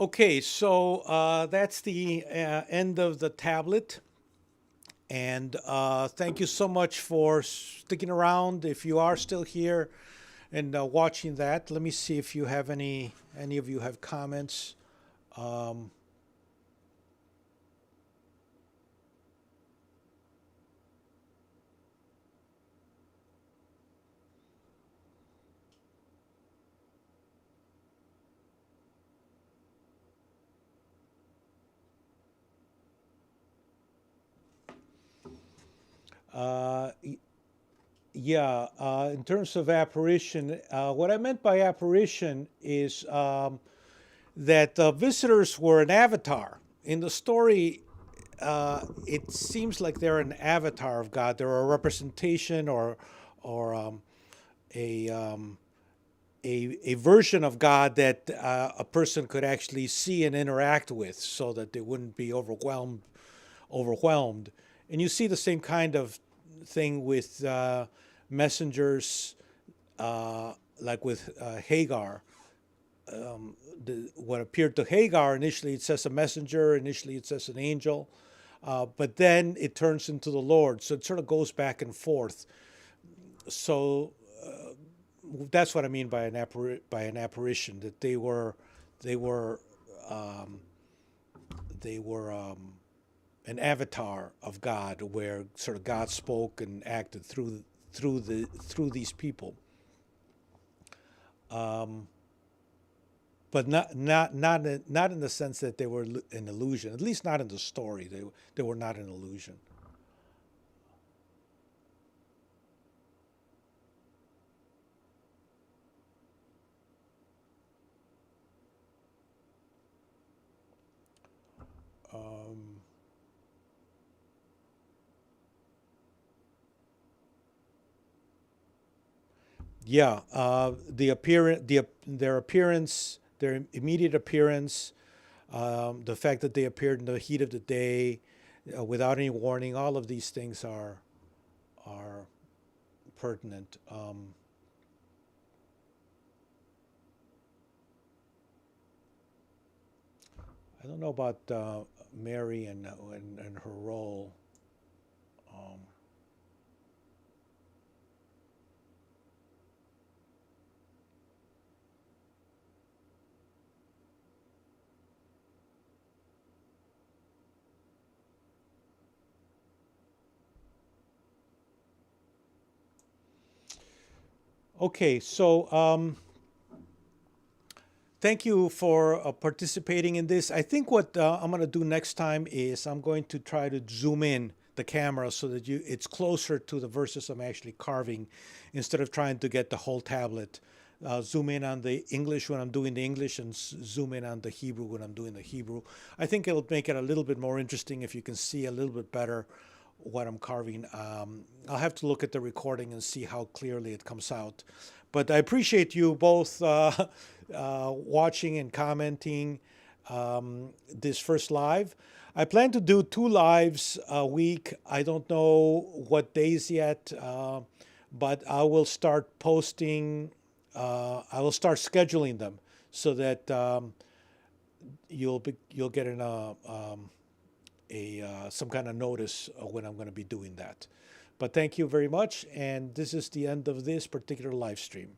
Okay, so that's the end of the tablet. And thank you so much for sticking around. If you are still here and watching that, let me see if you have any of you have comments. Um, uh, yeah, in terms of apparition, what I meant by apparition is that visitors were an avatar. In the story, it seems like they're an avatar of God. They're a representation or a, um, a version of God that a person could actually see and interact with, so that they wouldn't be overwhelmed. And you see the same kind of thing with messengers, like with Hagar. What appeared to Hagar initially, it says a messenger. Initially, it says an angel, but then it turns into the Lord. So it sort of goes back and forth. So that's what I mean by by an apparition. That they were um, they were an avatar of God, where sort of God spoke and acted through these people. Um, but not in the sense that they were an illusion. At least not in the story. They were not an illusion. Um, yeah, their appearance, their immediate appearance, the fact that they appeared in the heat of the day, without any warning. All of these things are pertinent. I don't know about Mary and her role. Um, okay, so thank you for participating in this. I think what I'm going to do next time is I'm going to try to zoom in the camera so that it's closer to the verses I'm actually carving, instead of trying to get the whole tablet. Zoom in on the English when I'm doing the English, and zoom in on the Hebrew when I'm doing the Hebrew. I think it'll make it a little bit more interesting if you can see a little bit better what I'm carving. I'll have to look at the recording and see how clearly it comes out. But I appreciate you both watching and commenting this first live. I plan to do 2 lives a week. I don't know what days yet, but I will start posting. I will start scheduling them so that you'll get some kind of notice when I'm going to be doing that. But thank you very much, and this is the end of this particular live stream.